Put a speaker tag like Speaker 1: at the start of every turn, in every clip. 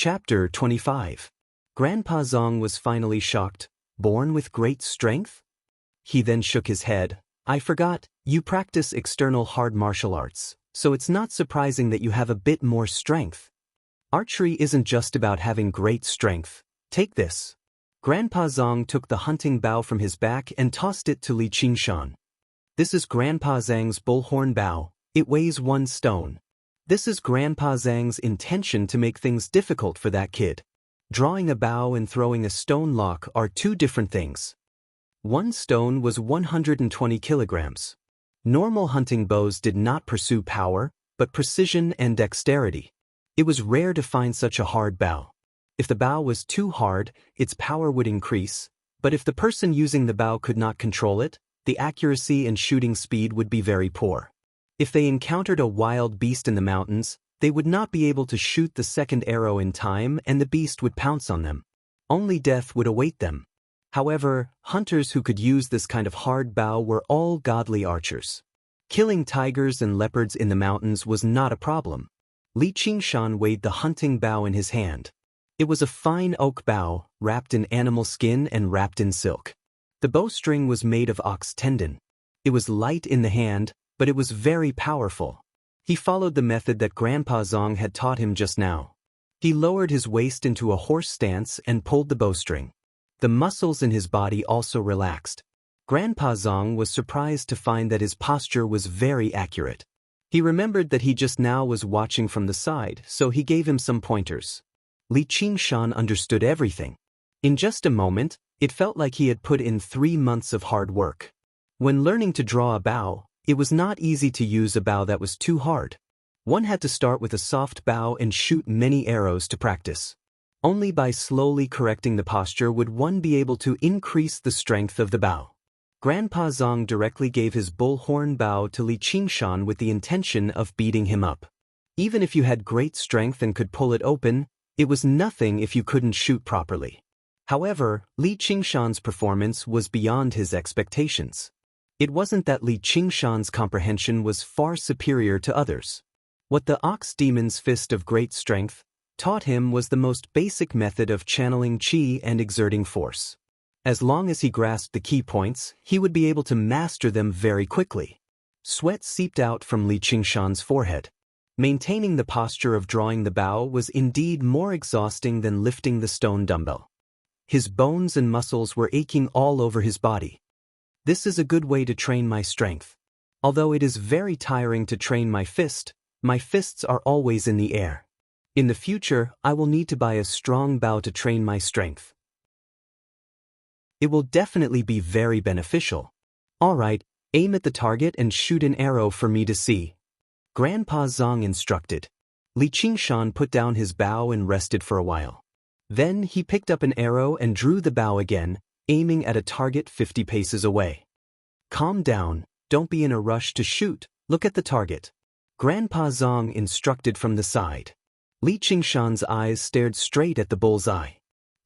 Speaker 1: Chapter 25. Grandpa Zong was finally shocked. Born with great strength? He then shook his head. I forgot, you practice external hard martial arts, so it's not surprising that you have a bit more strength. Archery isn't just about having great strength. Take this. Grandpa Zong took the hunting bow from his back and tossed it to Li Qingshan. This is Grandpa Zhang's bullhorn bow. It weighs 1 stone. This is Grandpa Zhang's intention to make things difficult for that kid. Drawing a bow and throwing a stone lock are 2 different things. 1 stone was 120 kilograms. Normal hunting bows did not pursue power, but precision and dexterity. It was rare to find such a hard bow. If the bow was too hard, its power would increase, but if the person using the bow could not control it, the accuracy and shooting speed would be very poor. If they encountered a wild beast in the mountains, they would not be able to shoot the second arrow in time and the beast would pounce on them. Only death would await them. However, hunters who could use this kind of hard bow were all godly archers. Killing tigers and leopards in the mountains was not a problem. Li Qingshan weighed the hunting bow in his hand. It was a fine oak bow, wrapped in animal skin and wrapped in silk. The bowstring was made of ox tendon. It was light in the hand, but it was very powerful. He followed the method that Grandpa Zong had taught him just now. He lowered his waist into a horse stance and pulled the bowstring. The muscles in his body also relaxed. Grandpa Zong was surprised to find that his posture was very accurate. He remembered that he just now was watching from the side, so he gave him some pointers. Li Qingshan understood everything. In just a moment, it felt like he had put in 3 months of hard work. When learning to draw a bow, it was not easy to use a bow that was too hard. One had to start with a soft bow and shoot many arrows to practice. Only by slowly correcting the posture would one be able to increase the strength of the bow. Grandpa Zong directly gave his bullhorn bow to Li Qingshan with the intention of beating him up. Even if you had great strength and could pull it open, it was nothing if you couldn't shoot properly. However, Li Qingshan's performance was beyond his expectations. It wasn't that Li Qingshan's comprehension was far superior to others. What the ox demon's fist of great strength taught him was the most basic method of channeling qi and exerting force. As long as he grasped the key points, he would be able to master them very quickly. Sweat seeped out from Li Qingshan's forehead. Maintaining the posture of drawing the bow was indeed more exhausting than lifting the stone dumbbell. His bones and muscles were aching all over his body. This is a good way to train my strength. Although it is very tiring to train my fists are always in the air. In the future, I will need to buy a strong bow to train my strength. It will definitely be very beneficial. Alright, aim at the target and shoot an arrow for me to see. Grandpa Zong instructed. Li Qingshan put down his bow and rested for a while. Then he picked up an arrow and drew the bow again, aiming at a target 50 paces away. Calm down, don't be in a rush to shoot, look at the target. Grandpa Zong instructed from the side. Li Qingshan's eyes stared straight at the bullseye.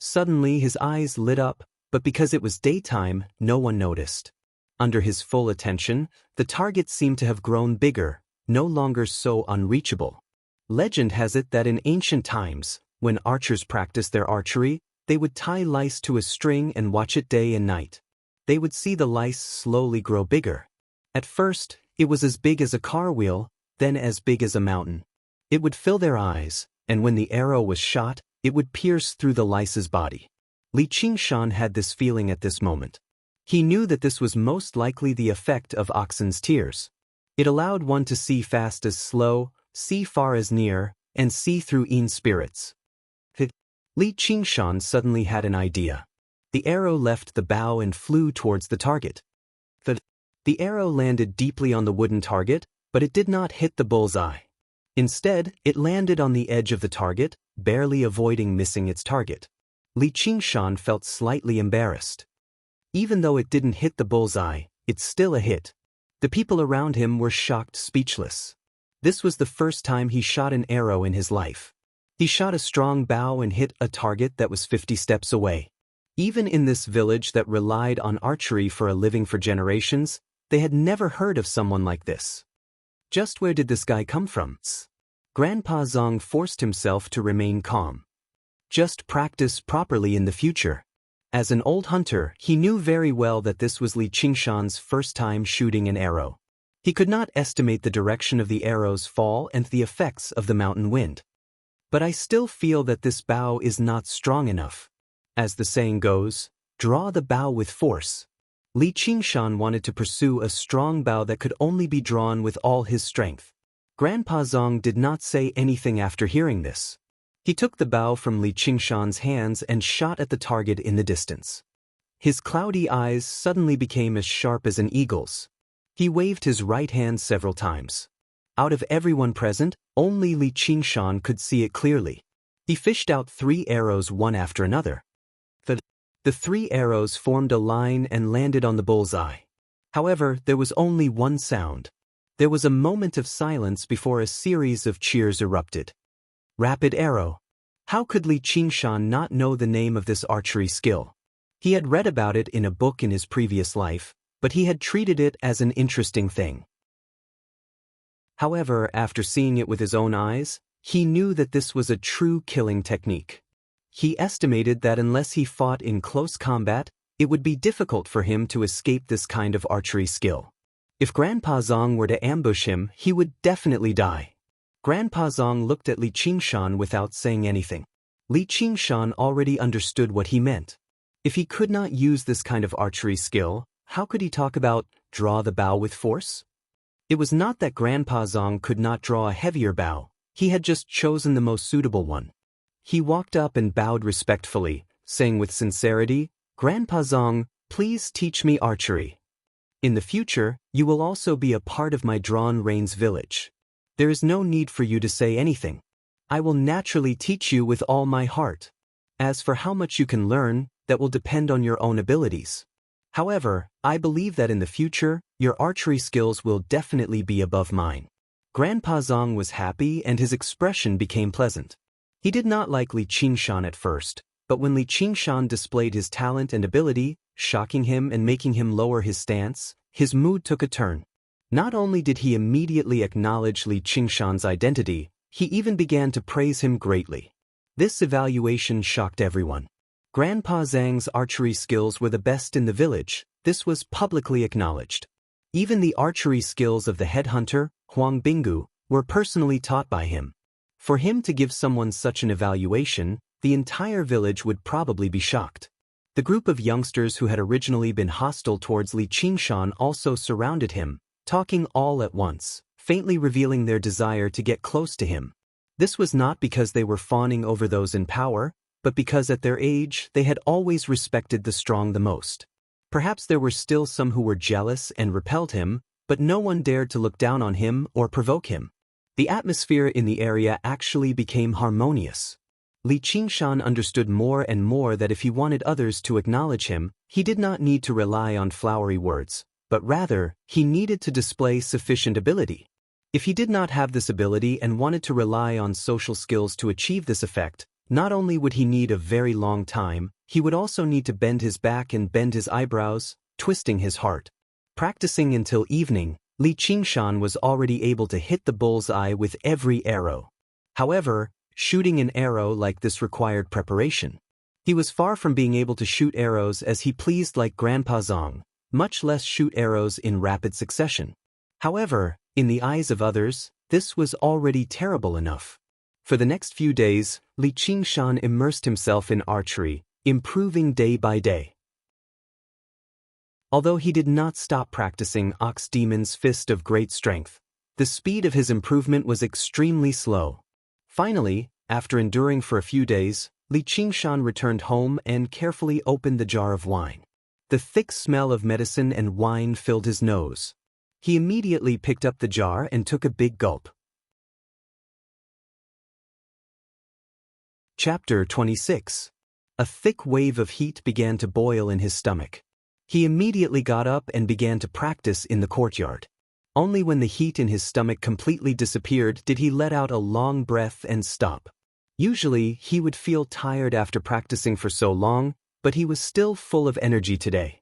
Speaker 1: Suddenly his eyes lit up, but because it was daytime, no one noticed. Under his full attention, the target seemed to have grown bigger, no longer so unreachable. Legend has it that in ancient times, when archers practiced their archery, they would tie lice to a string and watch it day and night. They would see the lice slowly grow bigger. At first, it was as big as a car wheel, then as big as a mountain. It would fill their eyes, and when the arrow was shot, it would pierce through the lice's body. Li Qingshan had this feeling at this moment. He knew that this was most likely the effect of oxen's tears. It allowed one to see fast as slow, see far as near, and see through in spirits. Li Qingshan suddenly had an idea. The arrow left the bow and flew towards the target. The arrow landed deeply on the wooden target, but it did not hit the bullseye. Instead, it landed on the edge of the target, barely avoiding missing its target. Li Qingshan felt slightly embarrassed. Even though it didn't hit the bullseye, it's still a hit. The people around him were shocked, speechless. This was the first time he shot an arrow in his life. He shot a strong bow and hit a target that was 50 steps away. Even in this village that relied on archery for a living for generations, they had never heard of someone like this. Just where did this guy come from? Grandpa Zong forced himself to remain calm. just practice properly in the future. As an old hunter, he knew very well that this was Li Qingshan's first time shooting an arrow. He could not estimate the direction of the arrow's fall and the effects of the mountain wind. But I still feel that this bow is not strong enough. As the saying goes, draw the bow with force. Li Qingshan wanted to pursue a strong bow that could only be drawn with all his strength. Grandpa Zong did not say anything after hearing this. He took the bow from Li Qingshan's hands and shot at the target in the distance. His cloudy eyes suddenly became as sharp as an eagle's. He waved his right hand several times. Out of everyone present, only Li Qingshan could see it clearly. He fished out 3 arrows one after another. The 3 arrows formed a line and landed on the bullseye. However, there was only one sound. There was a moment of silence before a series of cheers erupted. Rapid arrow. How could Li Qingshan not know the name of this archery skill? He had read about it in a book in his previous life, but he had treated it as an interesting thing. However, after seeing it with his own eyes, he knew that this was a true killing technique. He estimated that unless he fought in close combat, it would be difficult for him to escape this kind of archery skill. If Grandpa Zong were to ambush him, he would definitely die. Grandpa Zong looked at Li Qingshan without saying anything. Li Qingshan already understood what he meant. If he could not use this kind of archery skill, how could he talk about draw the bow with force? It was not that Grandpa Zong could not draw a heavier bow, he had just chosen the most suitable one. He walked up and bowed respectfully, saying with sincerity, "Grandpa Zong, please teach me archery. In the future, you will also be a part of my drawn reins village. There is no need for you to say anything. I will naturally teach you with all my heart. As for how much you can learn, that will depend on your own abilities. However, I believe that in the future, your archery skills will definitely be above mine." Grandpa Zong was happy and his expression became pleasant. He did not like Li Qingshan at first, but when Li Qingshan displayed his talent and ability, shocking him and making him lower his stance, his mood took a turn. Not only did he immediately acknowledge Li Qingshan's identity, he even began to praise him greatly. This evaluation shocked everyone. Grandpa Zhang's archery skills were the best in the village, this was publicly acknowledged. Even the archery skills of the headhunter, Huang Binggu, were personally taught by him. For him to give someone such an evaluation, the entire village would probably be shocked. The group of youngsters who had originally been hostile towards Li Qingshan also surrounded him, talking all at once, faintly revealing their desire to get close to him. This was not because they were fawning over those in power, but because at their age they had always respected the strong the most. Perhaps there were still some who were jealous and repelled him, but no one dared to look down on him or provoke him. The atmosphere in the area actually became harmonious. Li Qingshan understood more and more that if he wanted others to acknowledge him, he did not need to rely on flowery words, but rather, he needed to display sufficient ability. If he did not have this ability and wanted to rely on social skills to achieve this effect, not only would he need a very long time, he would also need to bend his back and bend his eyebrows, twisting his heart. Practicing until evening, Li Qingshan was already able to hit the bullseye with every arrow. However, shooting an arrow like this required preparation. He was far from being able to shoot arrows as he pleased like Grandpa Zong, much less shoot arrows in rapid succession. However, in the eyes of others, this was already terrible enough. For the next few days, Li Qingshan immersed himself in archery, improving day by day. Although he did not stop practicing Ox Demon's fist of great strength, the speed of his improvement was extremely slow. Finally, after enduring for a few days, Li Qingshan returned home and carefully opened the jar of wine. The thick smell of medicine and wine filled his nose. He immediately picked up the jar and took a big gulp. Chapter 26. A thick wave of heat began to boil in his stomach. He immediately got up and began to practice in the courtyard. Only when the heat in his stomach completely disappeared did he let out a long breath and stop. Usually, he would feel tired after practicing for so long, but he was still full of energy today.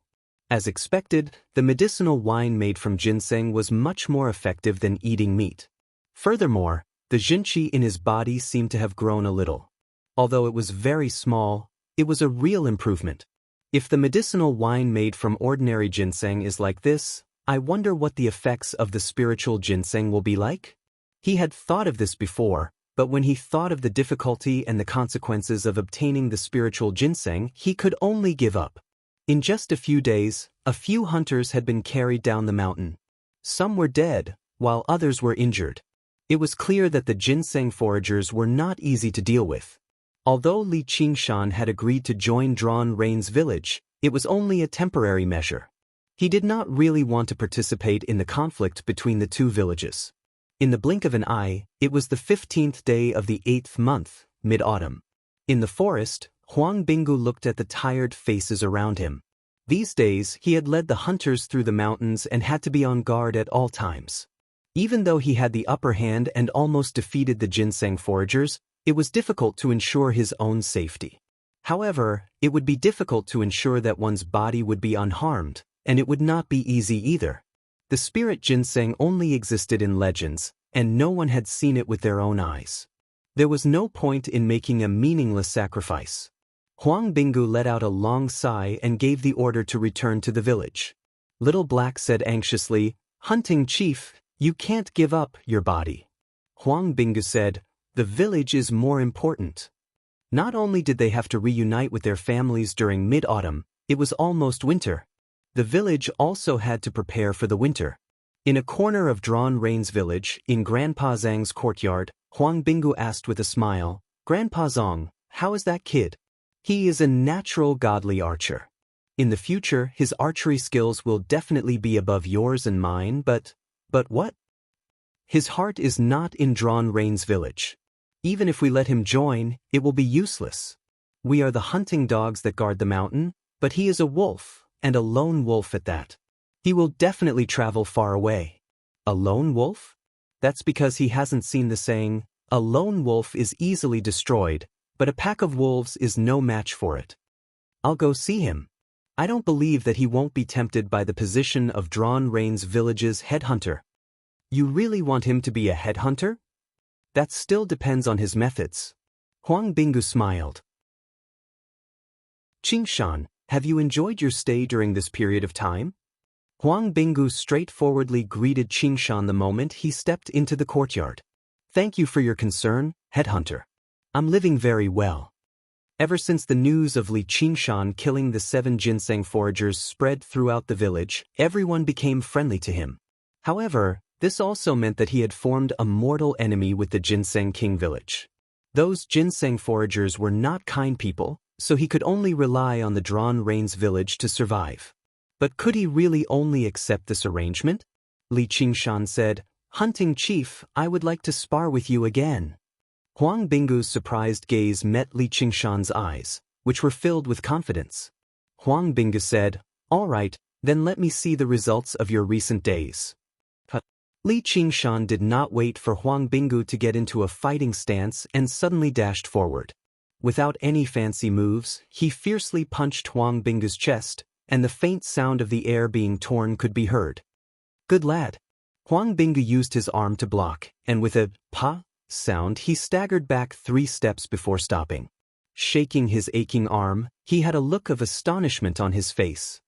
Speaker 1: As expected, the medicinal wine made from ginseng was much more effective than eating meat. Furthermore, the jinqi in his body seemed to have grown a little. Although it was very small, it was a real improvement. If the medicinal wine made from ordinary ginseng is like this, I wonder what the effects of the spiritual ginseng will be like? He had thought of this before, but when he thought of the difficulty and the consequences of obtaining the spiritual ginseng, he could only give up. In just a few days, a few hunters had been carried down the mountain. Some were dead, while others were injured. It was clear that the ginseng foragers were not easy to deal with. Although Li Qingshan had agreed to join Drawn Rain's village, it was only a temporary measure. He did not really want to participate in the conflict between the two villages. In the blink of an eye, it was the 15th day of the 8th month, mid-autumn. In the forest, Huang Binggu looked at the tired faces around him. These days, he had led the hunters through the mountains and had to be on guard at all times. Even though he had the upper hand and almost defeated the ginseng foragers, it was difficult to ensure his own safety. However, it would be difficult to ensure that one's body would be unharmed, and it would not be easy either. The spirit ginseng only existed in legends, and no one had seen it with their own eyes. There was no point in making a meaningless sacrifice. Huang Binggu let out a long sigh and gave the order to return to the village. Little Black said anxiously, "Hunting chief, you can't give up your body." Huang Binggu said, "The village is more important." Not only did they have to reunite with their families during mid-autumn, it was almost winter. The village also had to prepare for the winter. In a corner of Drawn Rain's village, in Grandpa Zhang's courtyard, Huang Binggu asked with a smile, "Grandpa Zhang, how is that kid?" "He is a natural godly archer. In the future, his archery skills will definitely be above yours and mine, but what? His heart is not in Drawn Rain's village. Even if we let him join, it will be useless. We are the hunting dogs that guard the mountain, but he is a wolf, and a lone wolf at that. He will definitely travel far away." "A lone wolf?" That's because he hasn't seen the saying, "A lone wolf is easily destroyed, but a pack of wolves is no match for it." "I'll go see him. I don't believe that he won't be tempted by the position of Drawn Rain's village's headhunter." "You really want him to be a headhunter?" "That still depends on his methods." Huang Binggu smiled. "Qingshan, have you enjoyed your stay during this period of time?" Huang Binggu straightforwardly greeted Qingshan the moment he stepped into the courtyard. "Thank you for your concern, headhunter. I'm living very well." Ever since the news of Li Qingshan killing the 7 ginseng foragers spread throughout the village, everyone became friendly to him. However, this also meant that he had formed a mortal enemy with the Ginseng King village. Those ginseng foragers were not kind people, so he could only rely on the Drawn Rain's village to survive. But could he really only accept this arrangement? Li Qingshan said, "Hunting chief, I would like to spar with you again." Huang Binggu's surprised gaze met Li Qingshan's eyes, which were filled with confidence. Huang Binggu said, "All right, then let me see the results of your recent days." Li Qingshan did not wait for Huang Binggu to get into a fighting stance and suddenly dashed forward. Without any fancy moves, he fiercely punched Huang Binggu's chest, and the faint sound of the air being torn could be heard. "Good lad." Huang Binggu used his arm to block, and with a "pa" sound he staggered back 3 steps before stopping. Shaking his aching arm, he had a look of astonishment on his face.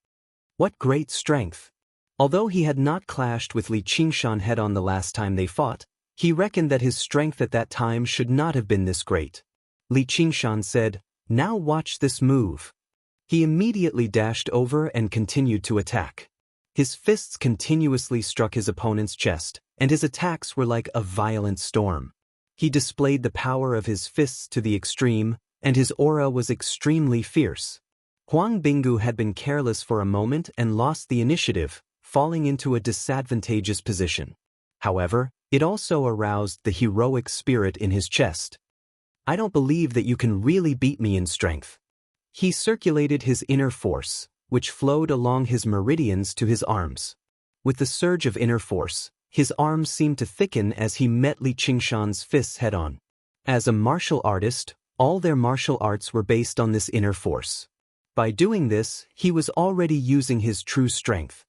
Speaker 1: What great strength! Although he had not clashed with Li Qingshan head-on the last time they fought, he reckoned that his strength at that time should not have been this great. Li Qingshan said, "Now watch this move." He immediately dashed over and continued to attack. His fists continuously struck his opponent's chest, and his attacks were like a violent storm. He displayed the power of his fists to the extreme, and his aura was extremely fierce. Huang Binggu had been careless for a moment and lost the initiative, falling into a disadvantageous position. However, it also aroused the heroic spirit in his chest. "I don't believe that you can really beat me in strength." He circulated his inner force, which flowed along his meridians to his arms. With the surge of inner force, his arms seemed to thicken as he met Li Qingshan's fists head-on. As a martial artist, all their martial arts were based on this inner force. By doing this, he was already using his true strength.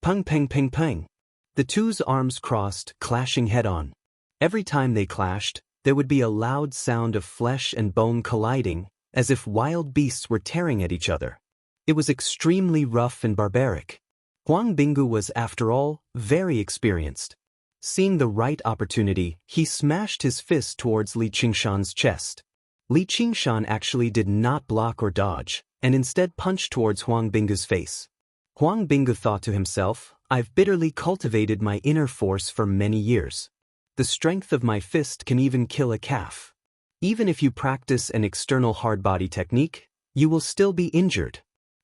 Speaker 1: Peng peng peng peng. The two's arms crossed, clashing head-on. Every time they clashed, there would be a loud sound of flesh and bone colliding, as if wild beasts were tearing at each other. It was extremely rough and barbaric. Huang Binggu was, after all, very experienced. Seeing the right opportunity, he smashed his fist towards Li Qingshan's chest. Li Qingshan actually did not block or dodge, and instead punched towards Huang Binggu's face. Huang Binggu thought to himself, "I've bitterly cultivated my inner force for many years. The strength of my fist can even kill a calf. Even if you practice an external hard body technique, you will still be injured."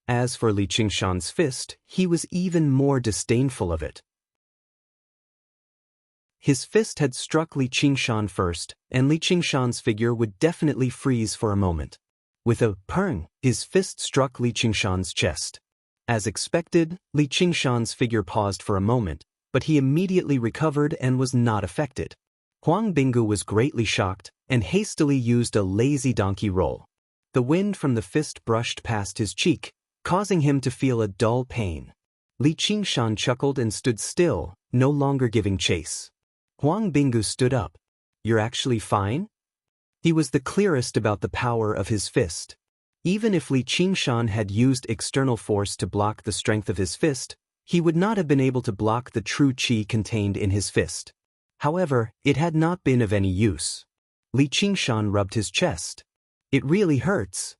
Speaker 1: As for Li Qingshan's fist, he was even more disdainful of it. His fist had struck Li Qingshan first, and Li Qingshan's figure would definitely freeze for a moment. With a "purng," his fist struck Li Qingshan's chest. As expected, Li Qingshan's figure paused for a moment, but he immediately recovered and was not affected. Huang Binggu was greatly shocked and hastily used a lazy donkey roll. The wind from the fist brushed past his cheek, causing him to feel a dull pain. Li Qingshan chuckled and stood still, no longer giving chase. Huang Binggu stood up. "You're actually fine?" He was the clearest about the power of his fist. Even if Li Qingshan had used external force to block the strength of his fist, he would not have been able to block the true qi contained in his fist. However, it had not been of any use. Li Qingshan rubbed his chest. "It really hurts."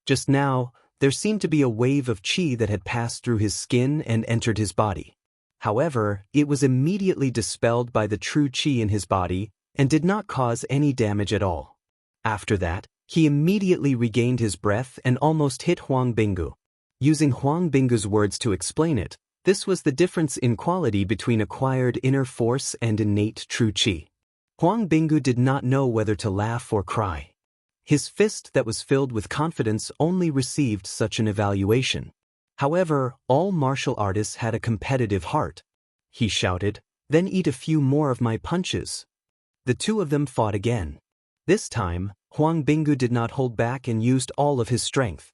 Speaker 1: Just now, there seemed to be a wave of qi that had passed through his skin and entered his body. However, it was immediately dispelled by the true qi in his body and did not cause any damage at all. After that, he immediately regained his breath and almost hit Huang Binggu. Using Huang Binggu's words to explain it, this was the difference in quality between acquired inner force and innate true qi. Huang Binggu did not know whether to laugh or cry. His fist that was filled with confidence only received such an evaluation. However, all martial artists had a competitive heart. He shouted, "Then eat a few more of my punches." The two of them fought again. This time, Huang Binggu did not hold back and used all of his strength.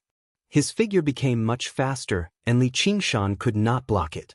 Speaker 1: His figure became much faster, and Li Qingshan could not block it.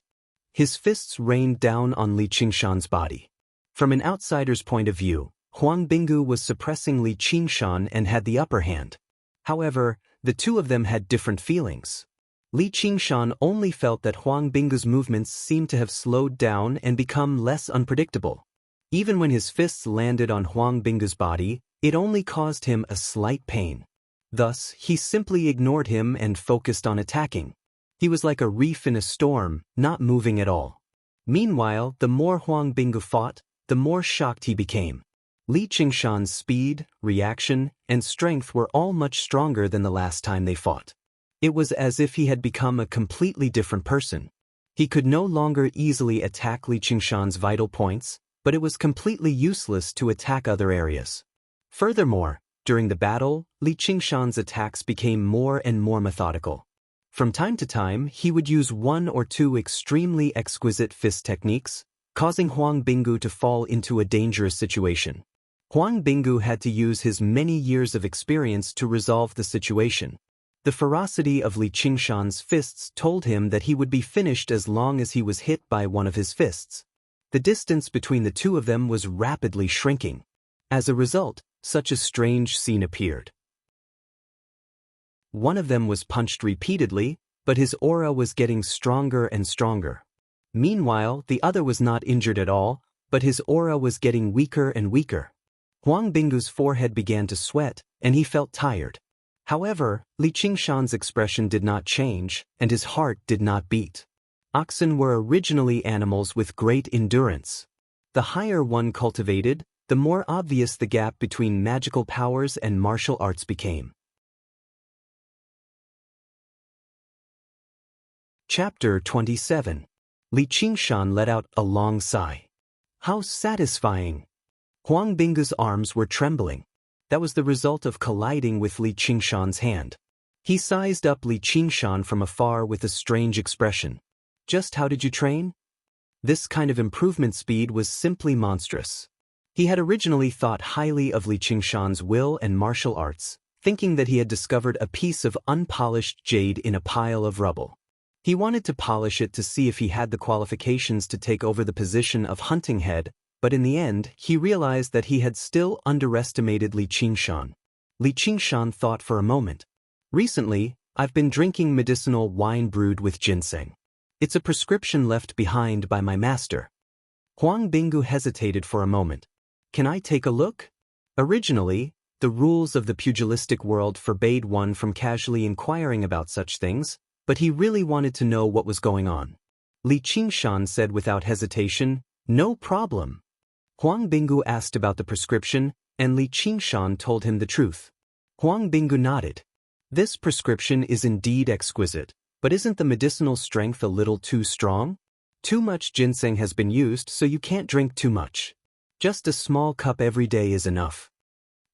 Speaker 1: His fists rained down on Li Qingshan's body. From an outsider's point of view, Huang Binggu was suppressing Li Qingshan and had the upper hand. However, the two of them had different feelings. Li Qingshan only felt that Huang Binggu's movements seemed to have slowed down and become less unpredictable. Even when his fists landed on Huang Binggu's body, it only caused him a slight pain. Thus, he simply ignored him and focused on attacking. He was like a reef in a storm, not moving at all. Meanwhile, the more Huang Binggu fought, the more shocked he became. Li Qingshan's speed, reaction, and strength were all much stronger than the last time they fought. It was as if he had become a completely different person. He could no longer easily attack Li Qingshan's vital points, but it was completely useless to attack other areas. Furthermore, during the battle, Li Qingshan's attacks became more and more methodical. From time to time, he would use one or two extremely exquisite fist techniques, causing Huang Binggu to fall into a dangerous situation. Huang Binggu had to use his many years of experience to resolve the situation. The ferocity of Li Qingshan's fists told him that he would be finished as long as he was hit by one of his fists. The distance between the two of them was rapidly shrinking. As a result, such a strange scene appeared. One of them was punched repeatedly, but his aura was getting stronger and stronger. Meanwhile, the other was not injured at all, but his aura was getting weaker and weaker. Huang Binggu's forehead began to sweat, and he felt tired. However, Li Qingshan's expression did not change, and his heart did not beat. Oxen were originally animals with great endurance. The higher one cultivated, the more obvious the gap between magical powers and martial arts became. Chapter 27. Li Qingshan let out a long sigh. How satisfying! Huang Binggu's arms were trembling. That was the result of colliding with Li Qingshan's hand. He sized up Li Qingshan from afar with a strange expression. "Just how did you train?" This kind of improvement speed was simply monstrous. He had originally thought highly of Li Qingshan's will and martial arts, thinking that he had discovered a piece of unpolished jade in a pile of rubble. He wanted to polish it to see if he had the qualifications to take over the position of hunting head, but in the end, he realized that he had still underestimated Li Qingshan. Li Qingshan thought for a moment. Recently, I've been drinking medicinal wine brewed with ginseng. It's a prescription left behind by my master. Huang Binggu hesitated for a moment. Can I take a look? Originally, the rules of the pugilistic world forbade one from casually inquiring about such things, but he really wanted to know what was going on. Li Qingshan said without hesitation, "No problem." Huang Binggu asked about the prescription, and Li Qingshan told him the truth. Huang Binggu nodded. This prescription is indeed exquisite, but isn't the medicinal strength a little too strong? Too much ginseng has been used, so you can't drink too much. Just a small cup every day is enough.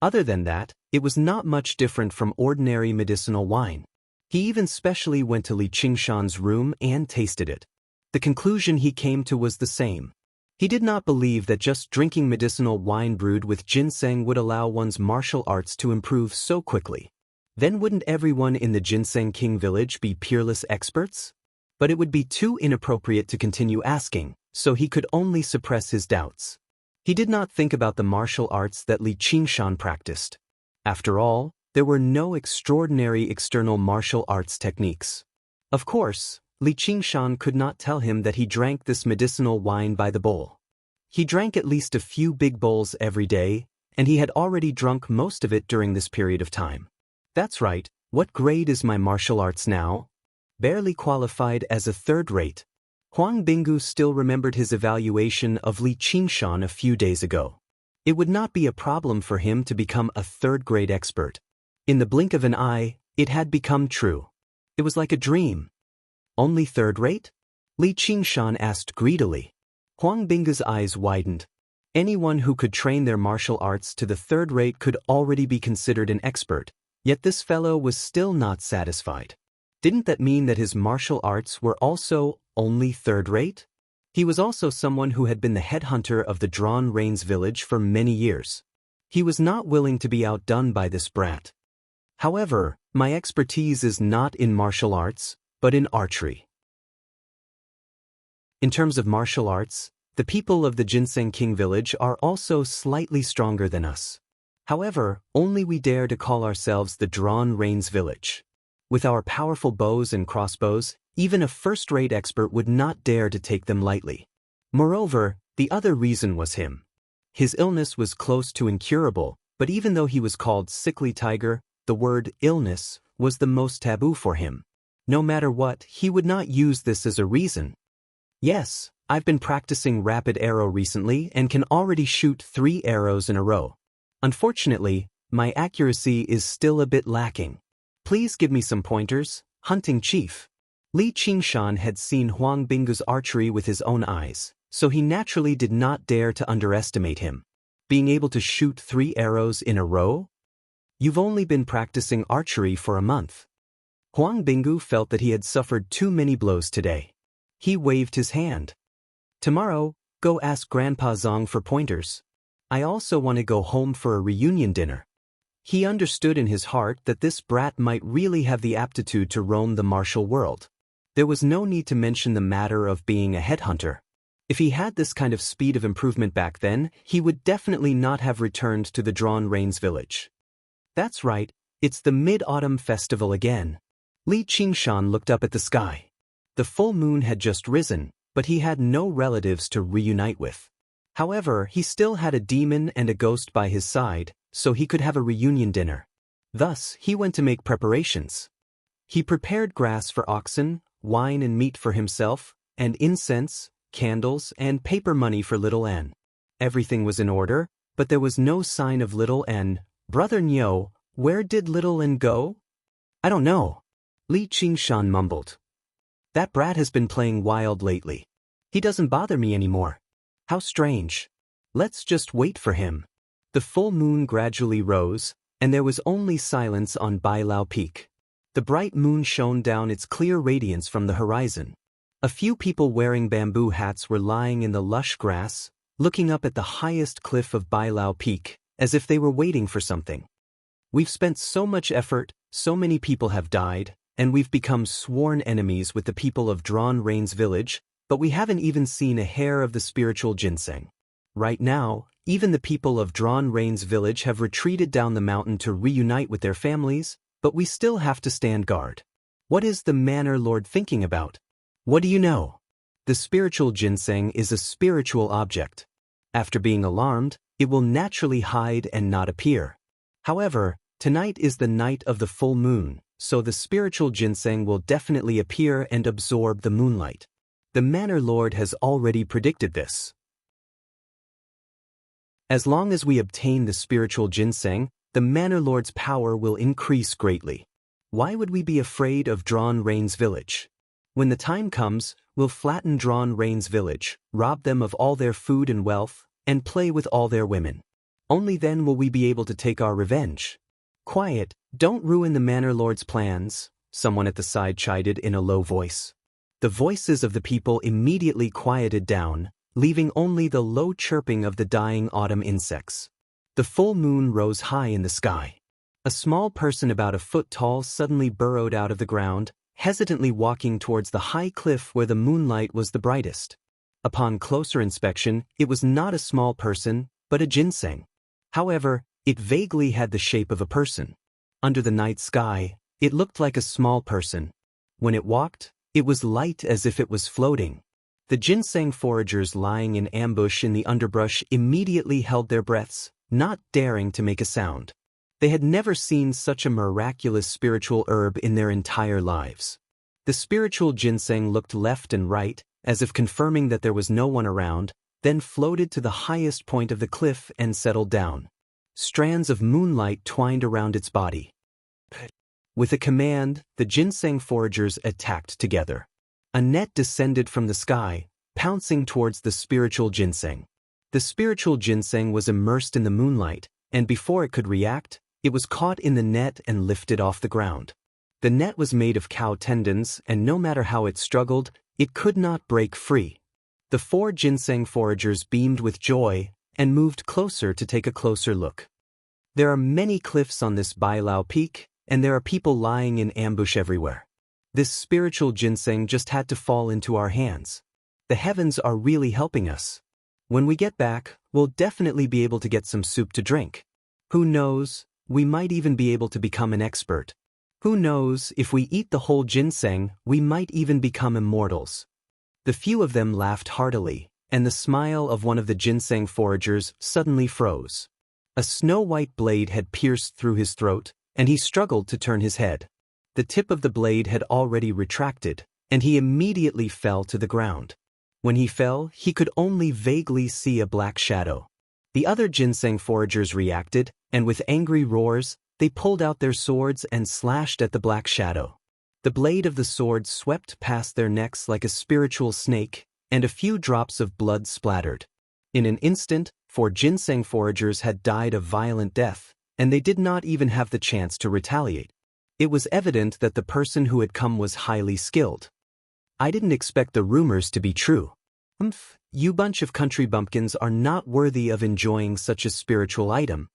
Speaker 1: Other than that, it was not much different from ordinary medicinal wine. He even specially went to Li Qingshan's room and tasted it. The conclusion he came to was the same. He did not believe that just drinking medicinal wine brewed with ginseng would allow one's martial arts to improve so quickly. Then wouldn't everyone in the Ginseng King village be peerless experts? But it would be too inappropriate to continue asking, so he could only suppress his doubts. He did not think about the martial arts that Li Qingshan practiced. After all, there were no extraordinary external martial arts techniques. Of course, Li Qingshan could not tell him that he drank this medicinal wine by the bowl. He drank at least a few big bowls every day, and he had already drunk most of it during this period of time. That's right, what grade is my martial arts now? Barely qualified as a third rate. Huang Binggu still remembered his evaluation of Li Qingshan a few days ago. It would not be a problem for him to become a third-grade expert. In the blink of an eye, it had become true. It was like a dream. Only third rate? Li Qingshan asked greedily. Huang Binggu's eyes widened. Anyone who could train their martial arts to the third rate could already be considered an expert, yet this fellow was still not satisfied. Didn't that mean that his martial arts were also only third rate? He was also someone who had been the headhunter of the Drawn Rains village for many years. He was not willing to be outdone by this brat. However, my expertise is not in martial arts, but in archery. In terms of martial arts, the people of the Ginseng King village are also slightly stronger than us. However, only we dare to call ourselves the Drawn Rains village. With our powerful bows and crossbows, even a first-rate expert would not dare to take them lightly. Moreover, the other reason was him. His illness was close to incurable, but even though he was called Sickly Tiger, the word illness was the most taboo for him. No matter what, he would not use this as a reason. Yes, I've been practicing rapid arrow recently and can already shoot 3 arrows in a row. Unfortunately, my accuracy is still a bit lacking. Please give me some pointers, hunting chief. Li Qingshan had seen Huang Binggu's archery with his own eyes, so he naturally did not dare to underestimate him. Being able to shoot 3 arrows in a row? You've only been practicing archery for a month. Huang Binggu felt that he had suffered too many blows today. He waved his hand. Tomorrow, go ask Grandpa Zong for pointers. I also want to go home for a reunion dinner. He understood in his heart that this brat might really have the aptitude to roam the martial world. There was no need to mention the matter of being a headhunter. If he had this kind of speed of improvement back then, he would definitely not have returned to the Drawn Rains village. That's right, it's the Mid-Autumn Festival again. Li Qingshan looked up at the sky. The full moon had just risen, but he had no relatives to reunite with. However, he still had a demon and a ghost by his side, so he could have a reunion dinner. Thus, he went to make preparations. He prepared grass for oxen, wine and meat for himself, and incense, candles, and paper money for little N. Everything was in order, but there was no sign of little N. Brother Nyo, where did little N go? I don't know. Li Qingshan mumbled. That brat has been playing wild lately. He doesn't bother me anymore. How strange. Let's just wait for him. The full moon gradually rose, and there was only silence on Bai Lao Peak. The bright moon shone down its clear radiance from the horizon. A few people wearing bamboo hats were lying in the lush grass, looking up at the highest cliff of Bai Lao Peak, as if they were waiting for something. We've spent so much effort, so many people have died, and we've become sworn enemies with the people of Drawn Rains village, but we haven't even seen a hair of the spiritual ginseng. Right now, even the people of Drawn Rain's village have retreated down the mountain to reunite with their families, but we still have to stand guard. What is the Manor Lord thinking about? What do you know? The spiritual ginseng is a spiritual object. After being alarmed, it will naturally hide and not appear. However, tonight is the night of the full moon, so the spiritual ginseng will definitely appear and absorb the moonlight. The Manor Lord has already predicted this. As long as we obtain the spiritual ginseng, the Manor Lord's power will increase greatly. Why would we be afraid of Drawn Rain's village? When the time comes, we'll flatten Drawn Rain's village, rob them of all their food and wealth, and play with all their women. Only then will we be able to take our revenge. Quiet, don't ruin the Manor Lord's plans, someone at the side chided in a low voice. The voices of the people immediately quieted down, leaving only the low chirping of the dying autumn insects. The full moon rose high in the sky. A small person about a foot tall suddenly burrowed out of the ground, hesitantly walking towards the high cliff where the moonlight was the brightest. Upon closer inspection, it was not a small person, but a ginseng. However, it vaguely had the shape of a person. Under the night sky, it looked like a small person. When it walked, it was light as if it was floating. The ginseng foragers lying in ambush in the underbrush immediately held their breaths, not daring to make a sound. They had never seen such a miraculous spiritual herb in their entire lives. The spiritual ginseng looked left and right, as if confirming that there was no one around, then floated to the highest point of the cliff and settled down. Strands of moonlight twined around its body. With a command, the ginseng foragers attacked together. A net descended from the sky, pouncing towards the spiritual ginseng. The spiritual ginseng was immersed in the moonlight, and before it could react, it was caught in the net and lifted off the ground. The net was made of cow tendons, and no matter how it struggled, it could not break free. The 4 ginseng foragers beamed with joy and moved closer to take a closer look. There are many cliffs on this Bailao Peak, and there are people lying in ambush everywhere. This spiritual ginseng just had to fall into our hands. The heavens are really helping us. When we get back, we'll definitely be able to get some soup to drink. Who knows, we might even be able to become an expert. Who knows, if we eat the whole ginseng, we might even become immortals. The few of them laughed heartily, and the smile of one of the ginseng foragers suddenly froze. A snow-white blade had pierced through his throat, and he struggled to turn his head. The tip of the blade had already retracted, and he immediately fell to the ground. When he fell, he could only vaguely see a black shadow. The other ginseng foragers reacted, and with angry roars, they pulled out their swords and slashed at the black shadow. The blade of the sword swept past their necks like a spiritual snake, and a few drops of blood splattered. In an instant, 4 ginseng foragers had died a violent death, and they did not even have the chance to retaliate. It was evident that the person who had come was highly skilled. I didn't expect the rumors to be true. You bunch of country bumpkins are not worthy of enjoying such a spiritual item.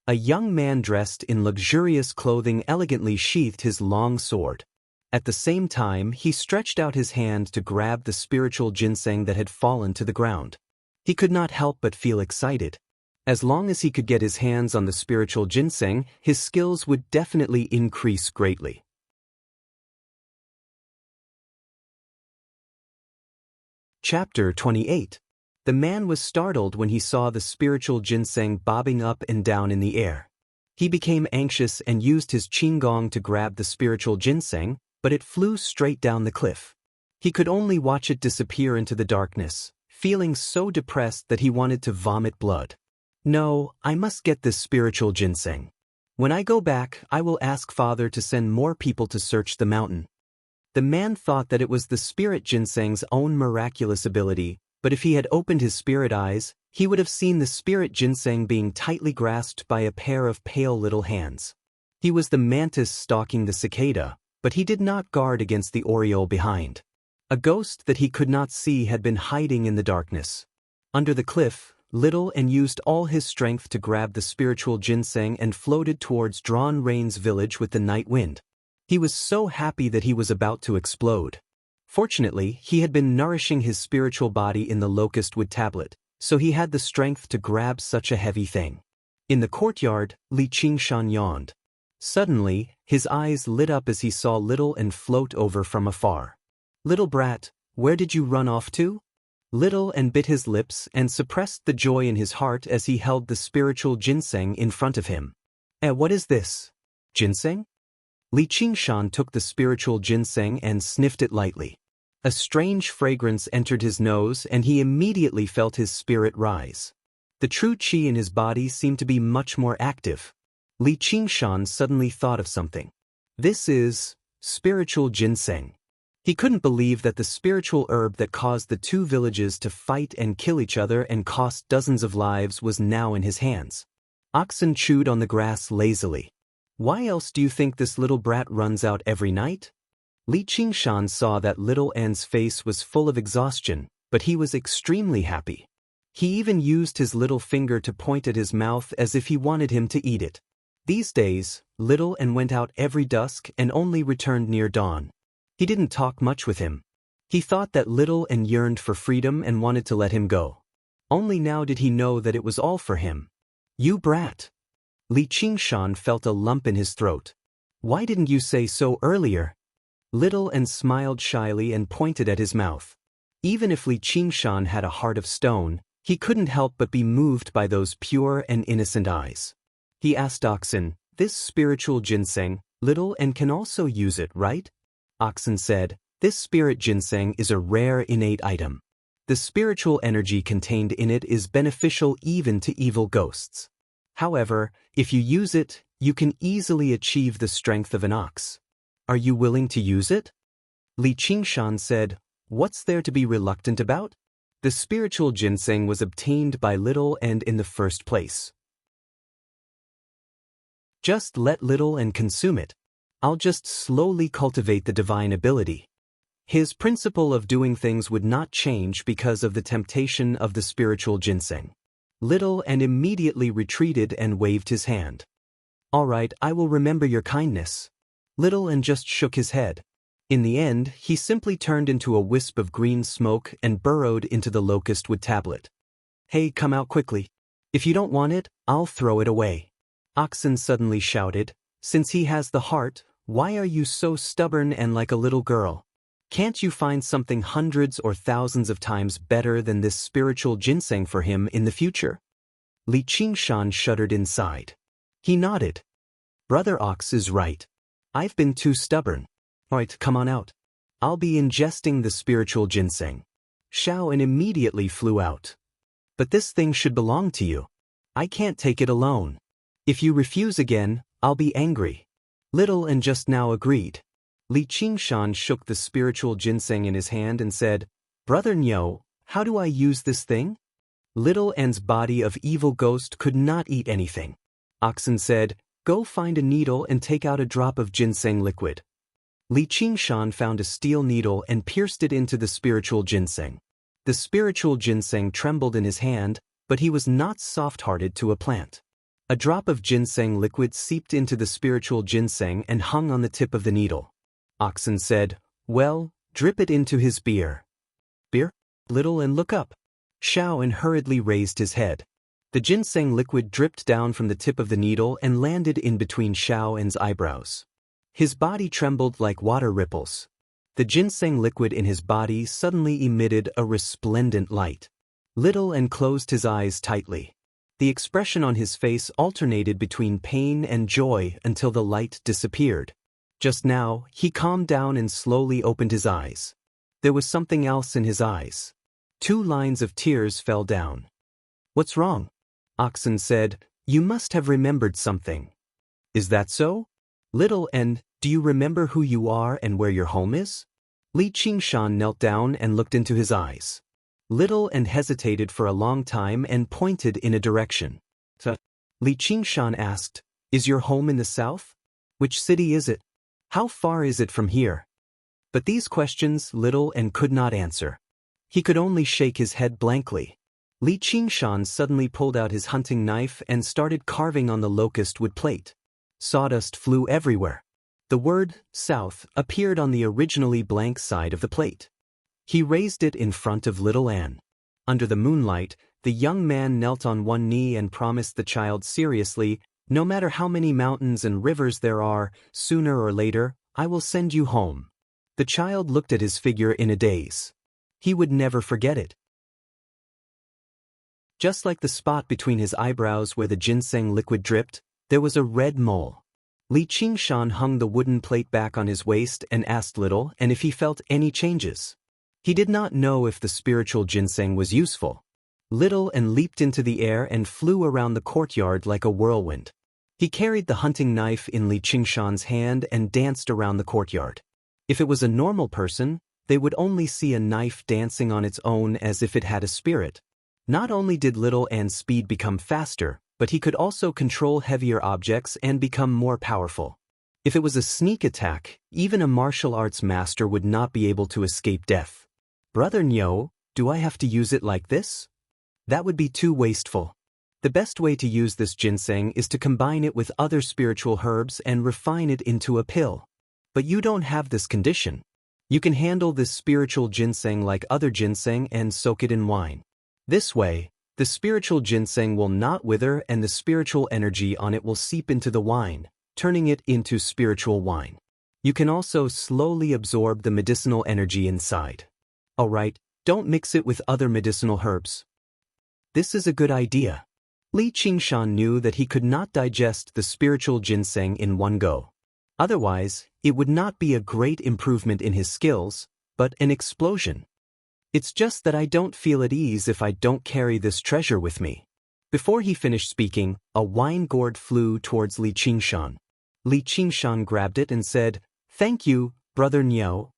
Speaker 1: A young man dressed in luxurious clothing elegantly sheathed his long sword. At the same time, he stretched out his hand to grab the spiritual ginseng that had fallen to the ground. He could not help but feel excited. As long as he could get his hands on the spiritual ginseng, his skills would definitely increase greatly. Chapter 28. The man was startled when he saw the spiritual ginseng bobbing up and down in the air. He became anxious and used his qinggong to grab the spiritual ginseng, but it flew straight down the cliff. He could only watch it disappear into the darkness, feeling so depressed that he wanted to vomit blood. No, I must get this spiritual ginseng. When I go back, I will ask Father to send more people to search the mountain. The man thought that it was the spirit ginseng's own miraculous ability, but if he had opened his spirit eyes, he would have seen the spirit ginseng being tightly grasped by a pair of pale little hands. He was the mantis stalking the cicada, but he did not guard against the oriole behind. A ghost that he could not see had been hiding in the darkness. Under the cliff, Little and used all his strength to grab the spiritual ginseng and floated towards Drawn Rain's village with the night wind. He was so happy that he was about to explode. Fortunately, he had been nourishing his spiritual body in the locust wood tablet, so he had the strength to grab such a heavy thing. In the courtyard, Li Qingshan yawned. Suddenly, his eyes lit up as he saw Little and float over from afar. "Little brat, where did you run off to?" Little and bit his lips and suppressed the joy in his heart as he held the spiritual ginseng in front of him. What is this? Ginseng? Li Qingshan took the spiritual ginseng and sniffed it lightly. A strange fragrance entered his nose and he immediately felt his spirit rise. The true qi in his body seemed to be much more active. Li Qingshan suddenly thought of something. This is spiritual ginseng. He couldn't believe that the spiritual herb that caused the two villages to fight and kill each other and cost dozens of lives was now in his hands. Oxen chewed on the grass lazily. "Why else do you think this little brat runs out every night?" Li Qingshan saw that Little N's face was full of exhaustion, but he was extremely happy. He even used his little finger to point at his mouth as if he wanted him to eat it. These days, Little N went out every dusk and only returned near dawn. He didn't talk much with him. He thought that Little N yearned for freedom and wanted to let him go. Only now did he know that it was all for him. "You brat!" Li Qingshan felt a lump in his throat. "Why didn't you say so earlier?" Little N smiled shyly and pointed at his mouth. Even if Li Qingshan had a heart of stone, he couldn't help but be moved by those pure and innocent eyes. He asked Oxen, "This spiritual ginseng, Little N can also use it, right?" Oxen said, "This spirit ginseng is a rare innate item. The spiritual energy contained in it is beneficial even to evil ghosts. However, if you use it, you can easily achieve the strength of an ox. Are you willing to use it?" Li Qingshan said, "What's there to be reluctant about?" The spiritual ginseng was obtained by Little N in the first place. Just let Little N consume it. I'll just slowly cultivate the divine ability. His principle of doing things would not change because of the temptation of the spiritual ginseng. Little N immediately retreated and waved his hand. "All right, I will remember your kindness." Little N just shook his head. In the end, he simply turned into a wisp of green smoke and burrowed into the locust wood tablet. "Hey, come out quickly. If you don't want it, I'll throw it away." Oxen suddenly shouted, "Since he has the heart, why are you so stubborn and like a little girl? Can't you find something hundreds or thousands of times better than this spiritual ginseng for him in the future?" Li Qingshan shuddered inside. He nodded. "Brother Ox is right. I've been too stubborn. Alright, come on out. I'll be ingesting the spiritual ginseng." Xiao immediately flew out. "But this thing should belong to you. I can't take it alone. If you refuse again, I'll be angry." Little N just now agreed. Li Qingshan shook the spiritual ginseng in his hand and said, "Brother Nyo, how do I use this thing?" Little N's body of evil ghost could not eat anything. Oxen said, "Go find a needle and take out a drop of ginseng liquid." Li Qingshan found a steel needle and pierced it into the spiritual ginseng. The spiritual ginseng trembled in his hand, but he was not soft-hearted to a plant. A drop of ginseng liquid seeped into the spiritual ginseng and hung on the tip of the needle. Oxen said, "Well, drip it into his beer." "Beer?" Little and look up. Xiao hurriedly raised his head. The ginseng liquid dripped down from the tip of the needle and landed in between Xiao's eyebrows. His body trembled like water ripples. The ginseng liquid in his body suddenly emitted a resplendent light. Little and closed his eyes tightly. The expression on his face alternated between pain and joy until the light disappeared. Just now, he calmed down and slowly opened his eyes. There was something else in his eyes. 2 lines of tears fell down. "What's wrong?" Oxen said, "You must have remembered something." "Is that so?" Little N, do you remember who you are and where your home is?" Li Qingshan knelt down and looked into his eyes. Little N hesitated for a long time and pointed in a direction. Li Qingshan asked, "Is your home in the south? Which city is it? How far is it from here?" But these questions Little N could not answer. He could only shake his head blankly. Li Qingshan suddenly pulled out his hunting knife and started carving on the locust wood plate. Sawdust flew everywhere. The word south appeared on the originally blank side of the plate. He raised it in front of little Anne. Under the moonlight, the young man knelt on one knee and promised the child seriously, "No matter how many mountains and rivers there are, sooner or later, I will send you home." The child looked at his figure in a daze. He would never forget it. Just like the spot between his eyebrows where the ginseng liquid dripped, there was a red mole. Li Qingshan hung the wooden plate back on his waist and asked Little Anne if he felt any changes. He did not know if the spiritual ginseng was useful. Little Anne leaped into the air and flew around the courtyard like a whirlwind. He carried the hunting knife in Li Qingshan's hand and danced around the courtyard. If it was a normal person, they would only see a knife dancing on its own as if it had a spirit. Not only did Little Anne's speed become faster, but he could also control heavier objects and become more powerful. If it was a sneak attack, even a martial arts master would not be able to escape death. "Brother Nyo, do I have to use it like this?" That would be too wasteful. The best way to use this ginseng is to combine it with other spiritual herbs and refine it into a pill. But you don't have this condition. You can handle this spiritual ginseng like other ginseng and soak it in wine. This way, the spiritual ginseng will not wither and the spiritual energy on it will seep into the wine, turning it into spiritual wine. You can also slowly absorb the medicinal energy inside. Alright, don't mix it with other medicinal herbs. This is a good idea. Li Qingshan knew that he could not digest the spiritual ginseng in one go. Otherwise, it would not be a great improvement in his skills, but an explosion. "It's just that I don't feel at ease if I don't carry this treasure with me." Before he finished speaking, a wine gourd flew towards Li Qingshan. Li Qingshan grabbed it and said, "Thank you, Brother Nyo."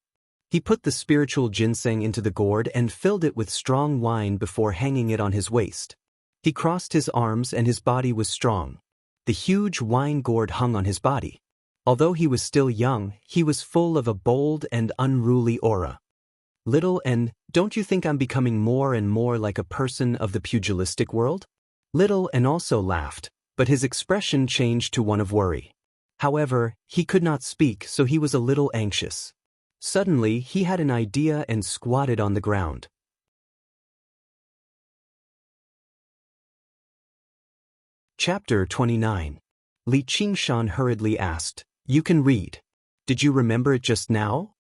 Speaker 1: He put the spiritual ginseng into the gourd and filled it with strong wine before hanging it on his waist. He crossed his arms and his body was strong. The huge wine gourd hung on his body. Although he was still young, he was full of a bold and unruly aura. "Little Anne, don't you think I'm becoming more and more like a person of the pugilistic world?" Little Anne also laughed, but his expression changed to one of worry. However, he could not speak, so he was a little anxious. Suddenly, he had an idea and squatted on the ground. Chapter 29. Li Qingshan hurriedly asked, "You can read. Did you remember it just now?"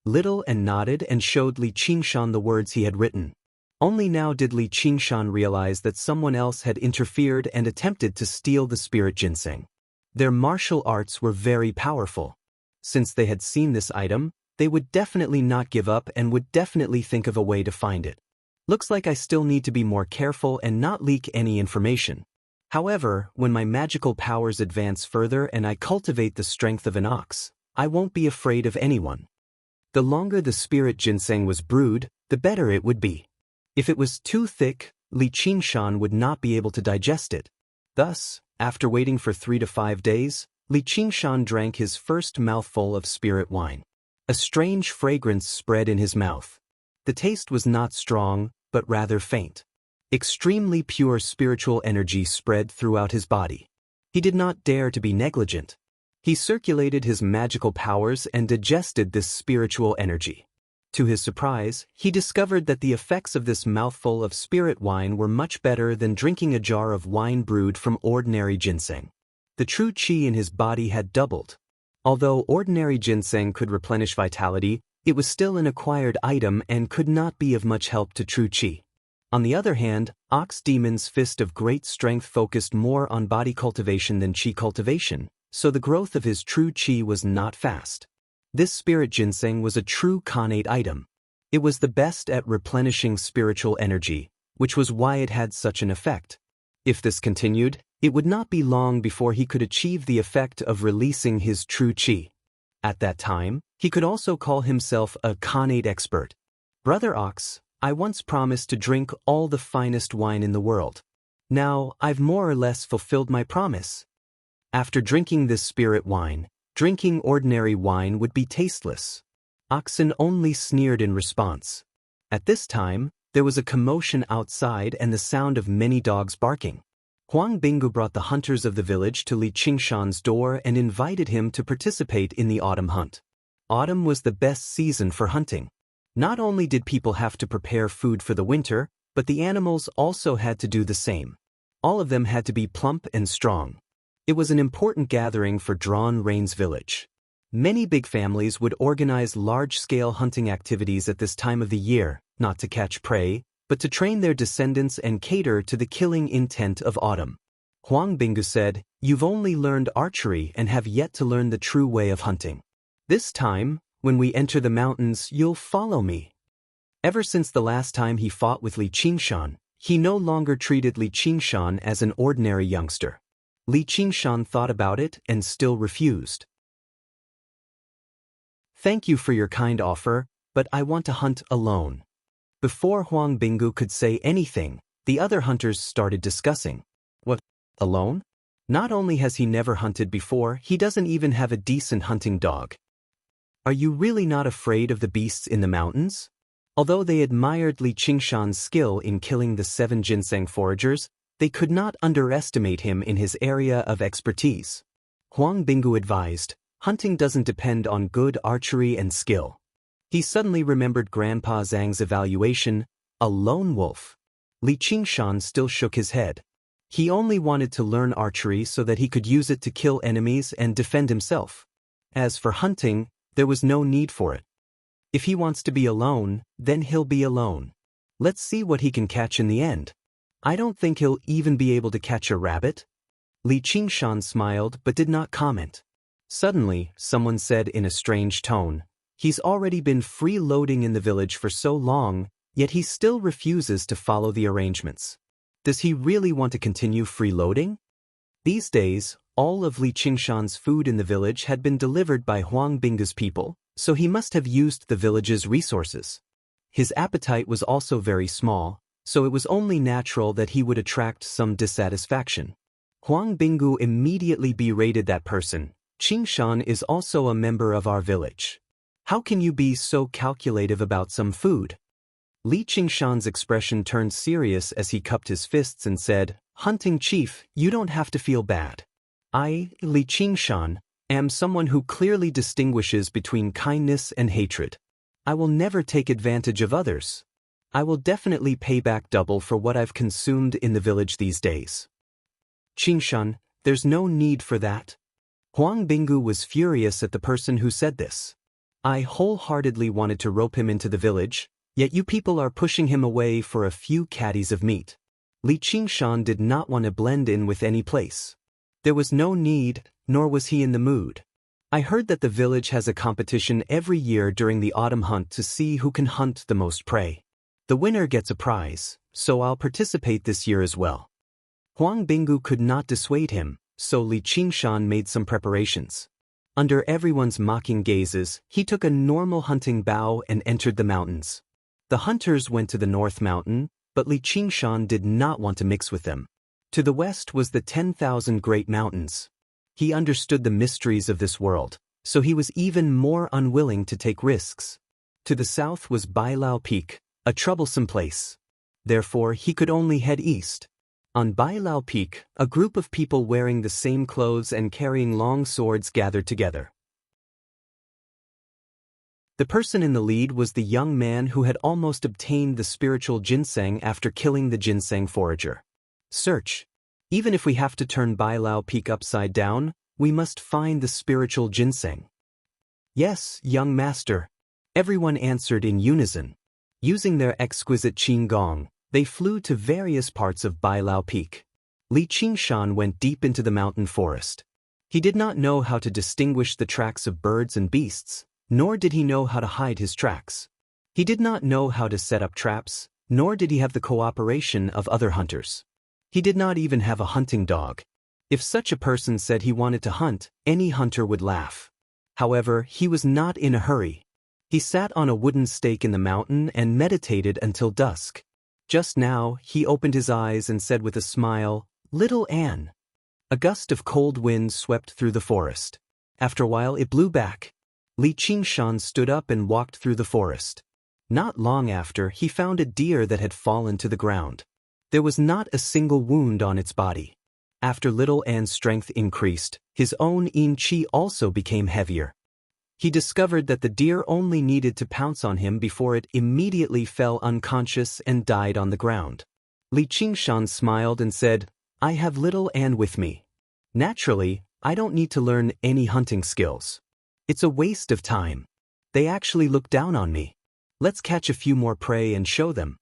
Speaker 1: Little Anne nodded and showed Li Qingshan the words he had written. Only now did Li Qingshan realize that someone else had interfered and attempted to steal the spirit ginseng. Their martial arts were very powerful. Since they had seen this item, they would definitely not give up and would definitely think of a way to find it. Looks like I still need to be more careful and not leak any information. However, when my magical powers advance further and I cultivate the strength of an ox, I won't be afraid of anyone. The longer the spirit ginseng was brewed, the better it would be. If it was too thick, Li Qingshan would not be able to digest it. Thus, after waiting for 3 to 5 days, Li Qingshan drank his first mouthful of spirit wine. A strange fragrance spread in his mouth. The taste was not strong, but rather faint. Extremely pure spiritual energy spread throughout his body. He did not dare to be negligent. He circulated his magical powers and digested this spiritual energy. To his surprise, he discovered that the effects of this mouthful of spirit wine were much better than drinking a jar of wine brewed from ordinary ginseng. The true qi in his body had doubled. Although ordinary ginseng could replenish vitality, it was still an acquired item and could not be of much help to true qi. On the other hand, Ox Demon's fist of great strength focused more on body cultivation than qi cultivation, so the growth of his true qi was not fast. This spirit ginseng was a true Khanate item. It was the best at replenishing spiritual energy, which was why it had such an effect. If this continued, it would not be long before he could achieve the effect of releasing his true qi. At that time, he could also call himself a Khanate expert. "Brother Ox, I once promised to drink all the finest wine in the world. Now, I've more or less fulfilled my promise." After drinking this spirit wine, drinking ordinary wine would be tasteless. Oxen only sneered in response. At this time, there was a commotion outside and the sound of many dogs barking. Huang Binggu brought the hunters of the village to Li Qingshan's door and invited him to participate in the autumn hunt. Autumn was the best season for hunting. Not only did people have to prepare food for the winter, but the animals also had to do the same. All of them had to be plump and strong. It was an important gathering for Drawn Rain's village. Many big families would organize large-scale hunting activities at this time of the year, not to catch prey, but to train their descendants and cater to the killing intent of autumn. Huang Binggu said, "You've only learned archery and have yet to learn the true way of hunting. This time, when we enter the mountains, you'll follow me." Ever since the last time he fought with Li Qingshan, he no longer treated Li Qingshan as an ordinary youngster. Li Qingshan thought about it and still refused. "Thank you for your kind offer, but I want to hunt alone." Before Huang Binggu could say anything, the other hunters started discussing. "What, alone? Not only has he never hunted before, he doesn't even have a decent hunting dog. Are you really not afraid of the beasts in the mountains?" Although they admired Li Qingshan's skill in killing the 7 ginseng foragers, they could not underestimate him in his area of expertise. Huang Binggu advised, "Hunting doesn't depend on good archery and skill." He suddenly remembered Grandpa Zhang's evaluation, a lone wolf. Li Qingshan still shook his head. He only wanted to learn archery so that he could use it to kill enemies and defend himself. As for hunting, there was no need for it. If he wants to be alone, then he'll be alone. Let's see what he can catch in the end. I don't think he'll even be able to catch a rabbit. Li Qingshan smiled but did not comment. Suddenly, someone said in a strange tone, "He's already been freeloading in the village for so long, yet he still refuses to follow the arrangements. Does he really want to continue freeloading?" These days, all of Li Qingshan's food in the village had been delivered by Huang Binggu's people, so he must have used the village's resources. His appetite was also very small, so it was only natural that he would attract some dissatisfaction. Huang Binggu immediately berated that person. "Qingshan is also a member of our village. How can you be so calculative about some food?" Li Qingshan's expression turned serious as he cupped his fists and said, "Hunting chief, you don't have to feel bad. I, Li Qingshan, am someone who clearly distinguishes between kindness and hatred. I will never take advantage of others. I will definitely pay back double for what I've consumed in the village these days." "Qingshan, there's no need for that." Huang Binggu was furious at the person who said this. "I wholeheartedly wanted to rope him into the village, yet you people are pushing him away for a few caddies of meat." Li Qingshan did not want to blend in with any place. There was no need, nor was he in the mood. "I heard that the village has a competition every year during the autumn hunt to see who can hunt the most prey. The winner gets a prize, so I'll participate this year as well." Huang Binggu could not dissuade him, so Li Qingshan made some preparations. Under everyone's mocking gazes, he took a normal hunting bow and entered the mountains. The hunters went to the North Mountain, but Li Qingshan did not want to mix with them. To the west was the 10,000 Great Mountains. He understood the mysteries of this world, so he was even more unwilling to take risks. To the south was Bailao Peak, a troublesome place. Therefore, he could only head east. On Bailao Peak, a group of people wearing the same clothes and carrying long swords gathered together. The person in the lead was the young man who had almost obtained the spiritual ginseng after killing the ginseng forager. "Search. Even if we have to turn Bailao Peak upside down, we must find the spiritual ginseng." "Yes, young master," everyone answered in unison. Using their exquisite qinggong, they flew to various parts of Bailao Peak. Li Qingshan went deep into the mountain forest. He did not know how to distinguish the tracks of birds and beasts, nor did he know how to hide his tracks. He did not know how to set up traps, nor did he have the cooperation of other hunters. He did not even have a hunting dog. If such a person said he wanted to hunt, any hunter would laugh. However, he was not in a hurry. He sat on a wooden stake in the mountain and meditated until dusk. Just now, he opened his eyes and said with a smile, "Little Anne." A gust of cold wind swept through the forest. After a while it blew back. Li Qingshan stood up and walked through the forest. Not long after, he found a deer that had fallen to the ground. There was not a single wound on its body. After little An's strength increased, his own yin qi also became heavier. He discovered that the deer only needed to pounce on him before it immediately fell unconscious and died on the ground. Li Qingshan smiled and said, "I have little An with me. Naturally, I don't need to learn any hunting skills. It's a waste of time. They actually look down on me. Let's catch a few more prey and show them."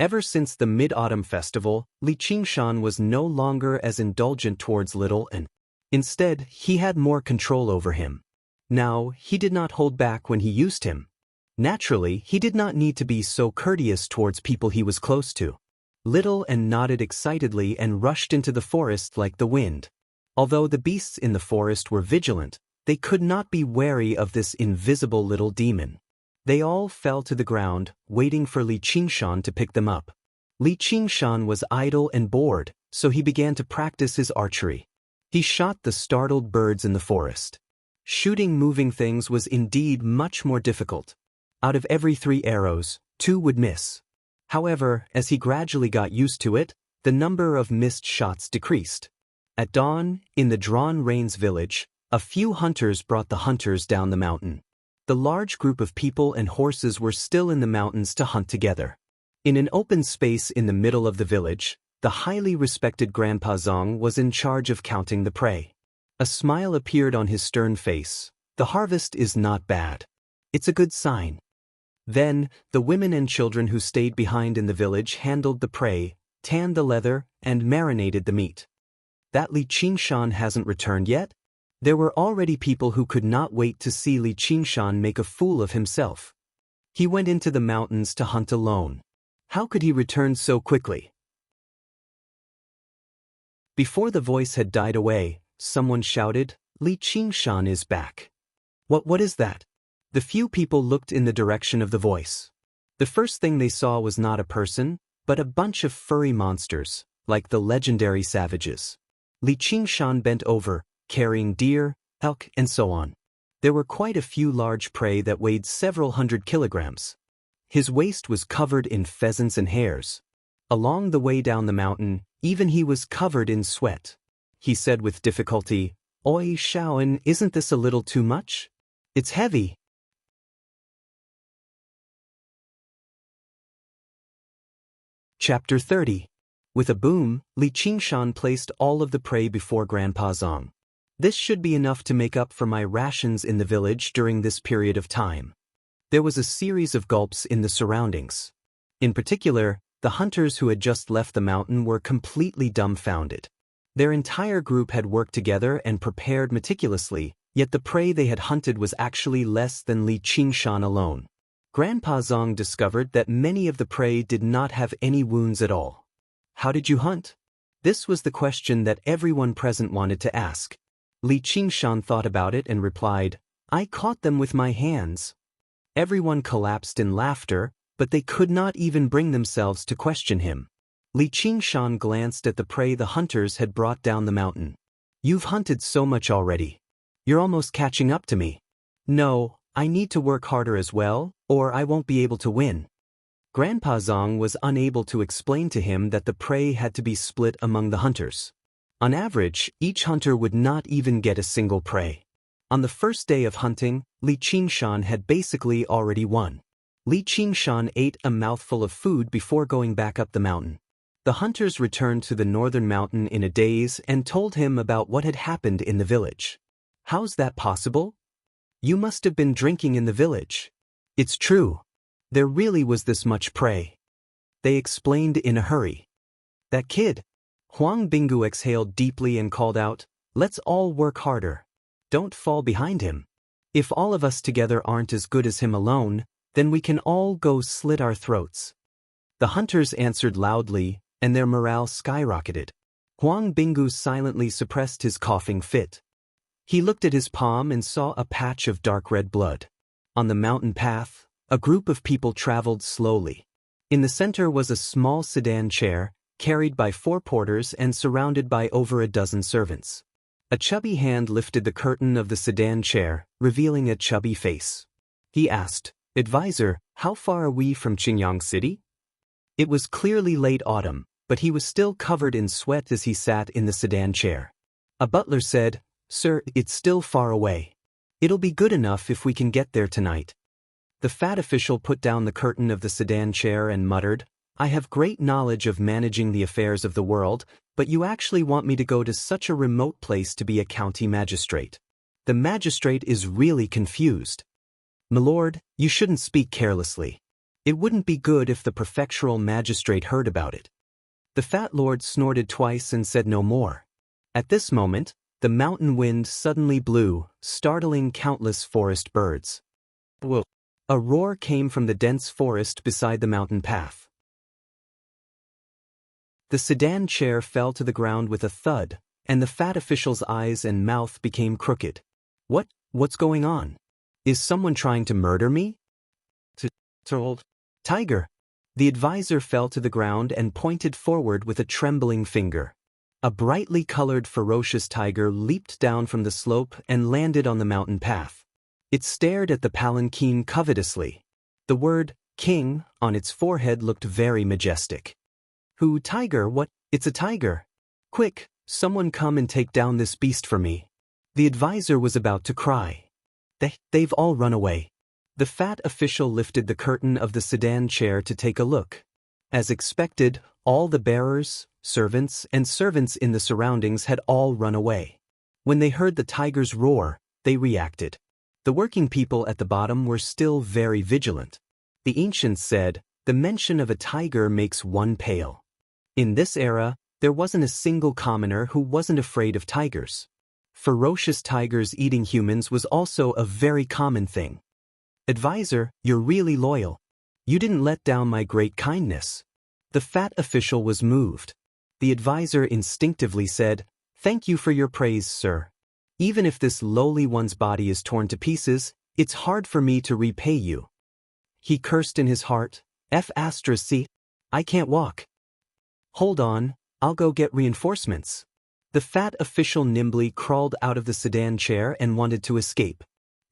Speaker 1: Ever since the Mid-Autumn Festival, Li Qingshan was no longer as indulgent towards little An. Instead, he had more control over him. Now, he did not hold back when he used him. Naturally, he did not need to be so courteous towards people he was close to. Little An nodded excitedly and rushed into the forest like the wind. Although the beasts in the forest were vigilant, they could not be wary of this invisible little demon. They all fell to the ground, waiting for Li Qingshan to pick them up. Li Qingshan was idle and bored, so he began to practice his archery. He shot the startled birds in the forest. Shooting moving things was indeed much more difficult. Out of every 3 arrows, 2 would miss. However, as he gradually got used to it, the number of missed shots decreased. At dawn, in the Drawn Rains village, a few hunters brought the hunters down the mountain. The large group of people and horses were still in the mountains to hunt together. In an open space in the middle of the village, the highly respected Grandpa Zong was in charge of counting the prey. A smile appeared on his stern face. "The harvest is not bad. It's a good sign." Then, the women and children who stayed behind in the village handled the prey, tanned the leather, and marinated the meat. That Li Qingshan hasn't returned yet? There were already people who could not wait to see Li Qingshan make a fool of himself. He went into the mountains to hunt alone. How could he return so quickly? Before the voice had died away, someone shouted, "Li Qingshan is back." What is that? The few people looked in the direction of the voice. The first thing they saw was not a person, but a bunch of furry monsters, like the legendary savages. Li Qingshan bent over, carrying deer, elk, and so on. There were quite a few large prey that weighed several hundred kilograms. His waist was covered in pheasants and hares. Along the way down the mountain, even he was covered in sweat. He said with difficulty, "Oi, Shaoan, isn't this a little too much? It's heavy." Chapter 30. With a boom, Li Qingshan placed all of the prey before Grandpa Zong. "This should be enough to make up for my rations in the village during this period of time." There was a series of gulps in the surroundings. In particular, the hunters who had just left the mountain were completely dumbfounded. Their entire group had worked together and prepared meticulously, yet the prey they had hunted was actually less than Li Qingshan alone. Grandpa Zong discovered that many of the prey did not have any wounds at all. "How did you hunt?" This was the question that everyone present wanted to ask. Li Qingshan thought about it and replied, "I caught them with my hands." Everyone collapsed in laughter, but they could not even bring themselves to question him. Li Qingshan glanced at the prey the hunters had brought down the mountain. "You've hunted so much already. You're almost catching up to me." "No, I need to work harder as well, or I won't be able to win." Grandpa Zong was unable to explain to him that the prey had to be split among the hunters. On average, each hunter would not even get a single prey. On the first day of hunting, Li Qingshan had basically already won. Li Qingshan ate a mouthful of food before going back up the mountain. The hunters returned to the northern mountain in a daze and told him about what had happened in the village. "How's that possible? You must have been drinking in the village." "It's true. There really was this much prey," they explained in a hurry. "That kid." Huang Binggu exhaled deeply and called out, "Let's all work harder. Don't fall behind him. If all of us together aren't as good as him alone, then we can all go slit our throats." The hunters answered loudly, and their morale skyrocketed. Huang Binggu silently suppressed his coughing fit. He looked at his palm and saw a patch of dark red blood. On the mountain path, a group of people traveled slowly. In the center was a small sedan chair, carried by 4 porters and surrounded by over a dozen servants. A chubby hand lifted the curtain of the sedan chair, revealing a chubby face. He asked, "Advisor, how far are we from Qingyang City?" It was clearly late autumn, but he was still covered in sweat as he sat in the sedan chair. A butler said, "Sir, it's still far away. It'll be good enough if we can get there tonight." The fat official put down the curtain of the sedan chair and muttered, "I have great knowledge of managing the affairs of the world, but you actually want me to go to such a remote place to be a county magistrate." The magistrate is really confused. "Milord, you shouldn't speak carelessly. It wouldn't be good if the prefectural magistrate heard about it." The fat lord snorted twice and said no more. At this moment, the mountain wind suddenly blew, startling countless forest birds. Whoa! A roar came from the dense forest beside the mountain path. The sedan chair fell to the ground with a thud, and the fat official's eyes and mouth became crooked. What's going on? Is someone trying to murder me? Tiger! The advisor fell to the ground and pointed forward with a trembling finger. A brightly colored ferocious tiger leaped down from the slope and landed on the mountain path. It stared at the palanquin covetously. The word, "King," on its forehead looked very majestic. "Who, tiger? What? It's a tiger. Quick, someone come and take down this beast for me." The advisor was about to cry. They've all run away. The fat official lifted the curtain of the sedan chair to take a look. As expected, all the bearers, servants in the surroundings had all run away. When they heard the tiger's roar, they reacted. The working people at the bottom were still very vigilant. The ancients said, "The mention of a tiger makes one pale." In this era, there wasn't a single commoner who wasn't afraid of tigers. Ferocious tigers eating humans was also a very common thing. "Advisor, you're really loyal. You didn't let down my great kindness." The fat official was moved. The advisor instinctively said, "Thank you for your praise, sir. Even if this lowly one's body is torn to pieces, it's hard for me to repay you." He cursed in his heart, "F***, I can't walk. Hold on, I'll go get reinforcements." The fat official nimbly crawled out of the sedan chair and wanted to escape.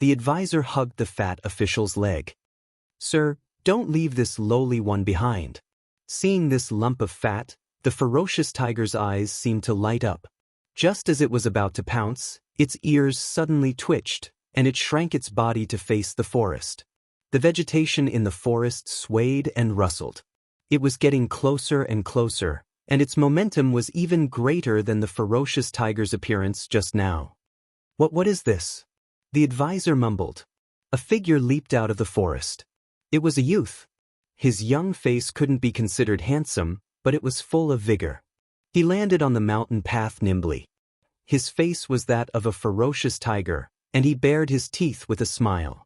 Speaker 1: The advisor hugged the fat official's leg. "Sir, don't leave this lowly one behind." Seeing this lump of fat, the ferocious tiger's eyes seemed to light up. Just as it was about to pounce, its ears suddenly twitched, and it shrank its body to face the forest. The vegetation in the forest swayed and rustled. It was getting closer and closer, and its momentum was even greater than the ferocious tiger's appearance just now. What is this?" The advisor mumbled. A figure leaped out of the forest. It was a youth. His young face couldn't be considered handsome, but it was full of vigor. He landed on the mountain path nimbly. His face was that of a ferocious tiger, and he bared his teeth with a smile.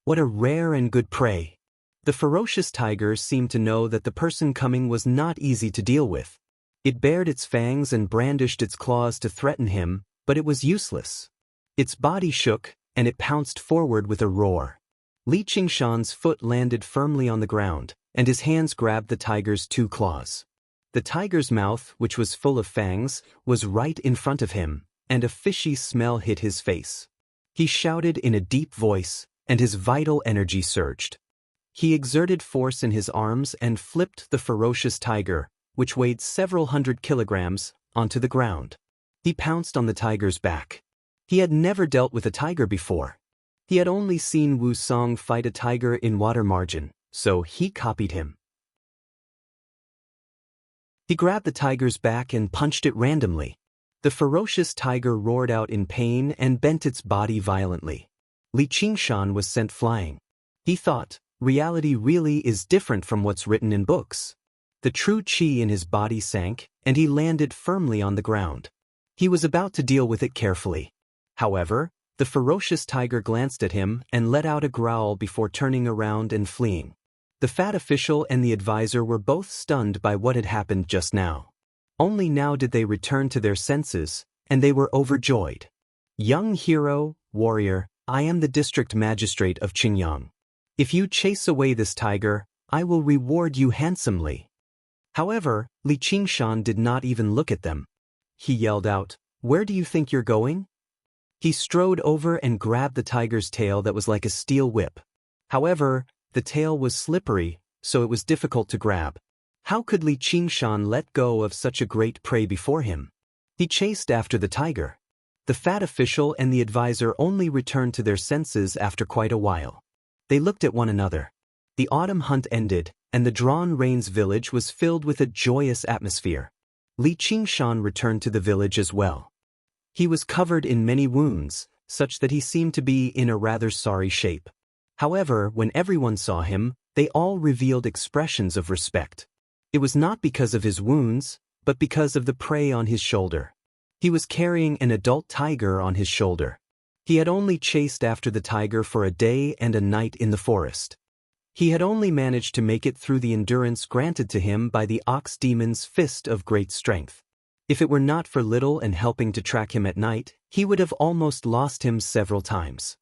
Speaker 1: What a rare and good prey. The ferocious tiger seemed to know that the person coming was not easy to deal with. It bared its fangs and brandished its claws to threaten him, but it was useless. Its body shook, and it pounced forward with a roar. Li Qingshan's foot landed firmly on the ground, and his hands grabbed the tiger's two claws. The tiger's mouth, which was full of fangs, was right in front of him, and a fishy smell hit his face. He shouted in a deep voice, and his vital energy surged. He exerted force in his arms and flipped the ferocious tiger, which weighed several hundred kilograms, onto the ground. He pounced on the tiger's back. He had never dealt with a tiger before. He had only seen Wu Song fight a tiger in water margin, so he copied him. He grabbed the tiger's back and punched it randomly. The ferocious tiger roared out in pain and bent its body violently. Li Qingshan was sent flying. He thought, reality really is different from what's written in books. The true qi in his body sank, and he landed firmly on the ground. He was about to deal with it carefully. However, the ferocious tiger glanced at him and let out a growl before turning around and fleeing. The fat official and the advisor were both stunned by what had happened just now. Only now did they return to their senses, and they were overjoyed. "Young hero, warrior, I am the district magistrate of Qingyang. If you chase away this tiger, I will reward you handsomely." However, Li Qingshan did not even look at them. He yelled out, "Where do you think you're going?" He strode over and grabbed the tiger's tail that was like a steel whip. However, the tail was slippery, so it was difficult to grab. How could Li Qingshan let go of such a great prey before him? He chased after the tiger. The fat official and the advisor only returned to their senses after quite a while. They looked at one another. The autumn hunt ended, and the Drawn Rains village was filled with a joyous atmosphere. Li Qingshan returned to the village as well. He was covered in many wounds, such that he seemed to be in a rather sorry shape. However, when everyone saw him, they all revealed expressions of respect. It was not because of his wounds, but because of the prey on his shoulder. He was carrying an adult tiger on his shoulder. He had only chased after the tiger for a day and a night in the forest. He had only managed to make it through the endurance granted to him by the ox demon's fist of great strength. If it were not for Little and helping to track him at night, he would have almost lost him several times.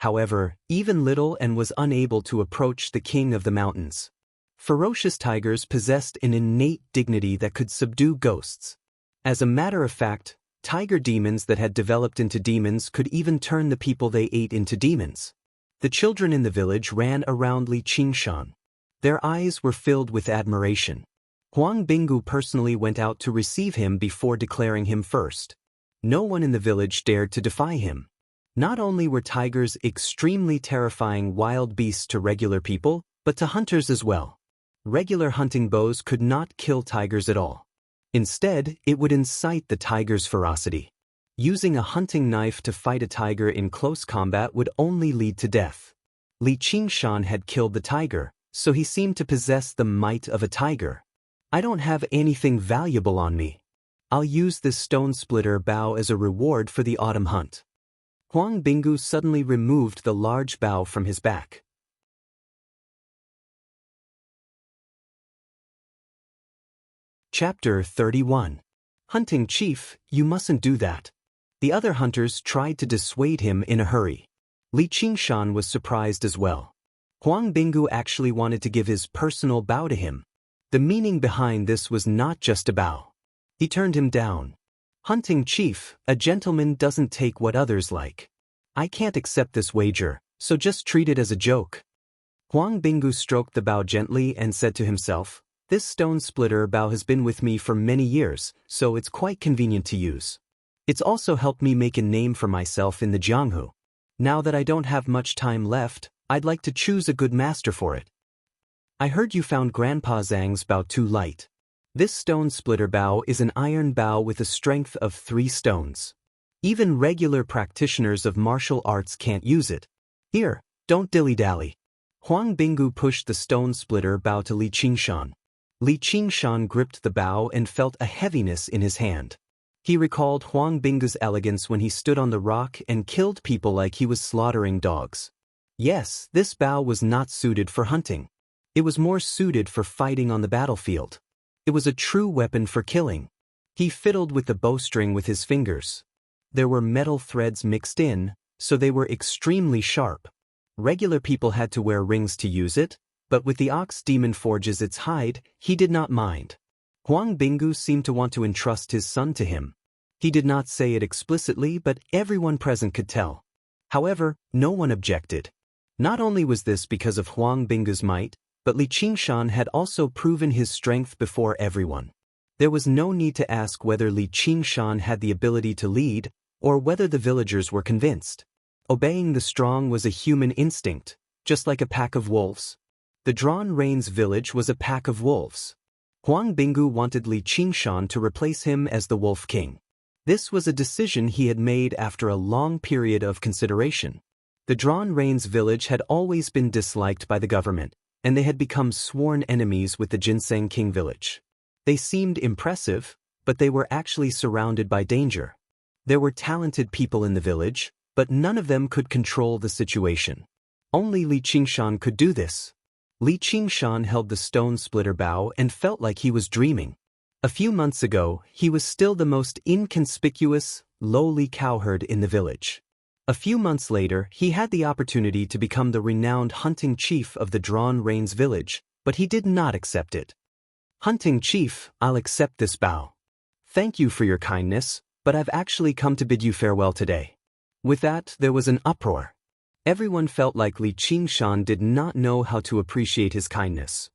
Speaker 1: However, even Little and was unable to approach the king of the mountains. Ferocious tigers possessed an innate dignity that could subdue ghosts. As a matter of fact, tiger demons that had developed into demons could even turn the people they ate into demons. The children in the village ran around Li Qingshan. Their eyes were filled with admiration. Huang Binggu personally went out to receive him before declaring him first. No one in the village dared to defy him. Not only were tigers extremely terrifying wild beasts to regular people, but to hunters as well. Regular hunting bows could not kill tigers at all. Instead, it would incite the tiger's ferocity. Using a hunting knife to fight a tiger in close combat would only lead to death. Li Qingshan had killed the tiger, so he seemed to possess the might of a tiger. I don't have anything valuable on me. I'll use this stone splitter bow as a reward for the autumn hunt. Huang Binggu suddenly removed the large bow from his back. Chapter 31. Hunting Chief, you mustn't do that. The other hunters tried to dissuade him in a hurry. Li Qingshan was surprised as well. Huang Binggu actually wanted to give his personal bow to him. The meaning behind this was not just a bow. He turned him down. Hunting Chief, a gentleman doesn't take what others like. I can't accept this wager, so just treat it as a joke. Huang Binggu stroked the bow gently and said to himself, this stone splitter bow has been with me for many years, so it's quite convenient to use. It's also helped me make a name for myself in the Jianghu. Now that I don't have much time left, I'd like to choose a good master for it. I heard you found Grandpa Zhang's bow too light. This stone splitter bow is an iron bow with a strength of 3 stones. Even regular practitioners of martial arts can't use it. Here, don't dilly-dally. Huang Binggu pushed the stone splitter bow to Li Qingshan. Li Qingshan gripped the bow and felt a heaviness in his hand. He recalled Huang Binggu's elegance when he stood on the rock and killed people like he was slaughtering dogs. Yes, this bow was not suited for hunting. It was more suited for fighting on the battlefield. It was a true weapon for killing. He fiddled with the bowstring with his fingers. There were metal threads mixed in, so they were extremely sharp. Regular people had to wear rings to use it, but with the ox demon forges its hide, he did not mind. Huang Binggu seemed to want to entrust his son to him. He did not say it explicitly, but everyone present could tell. However, no one objected. Not only was this because of Huang Binggu's might, but Li Qingshan had also proven his strength before everyone. There was no need to ask whether Li Qingshan had the ability to lead, or whether the villagers were convinced. Obeying the strong was a human instinct, just like a pack of wolves. The Drawn Rains village was a pack of wolves. Huang Binggu wanted Li Qingshan to replace him as the Wolf King. This was a decision he had made after a long period of consideration. The Drawn Rains village had always been disliked by the government, and they had become sworn enemies with the Ginseng King village. They seemed impressive, but they were actually surrounded by danger. There were talented people in the village, but none of them could control the situation. Only Li Qingshan could do this. Li Qingshan held the stone splitter bow and felt like he was dreaming. A few months ago, he was still the most inconspicuous, lowly cowherd in the village. A few months later, he had the opportunity to become the renowned hunting chief of the Drawn Rains village, but he did not accept it. Hunting chief, I'll accept this bow. Thank you for your kindness, but I've actually come to bid you farewell today. With that, there was an uproar. Everyone felt like Li Qingshan did not know how to appreciate his kindness.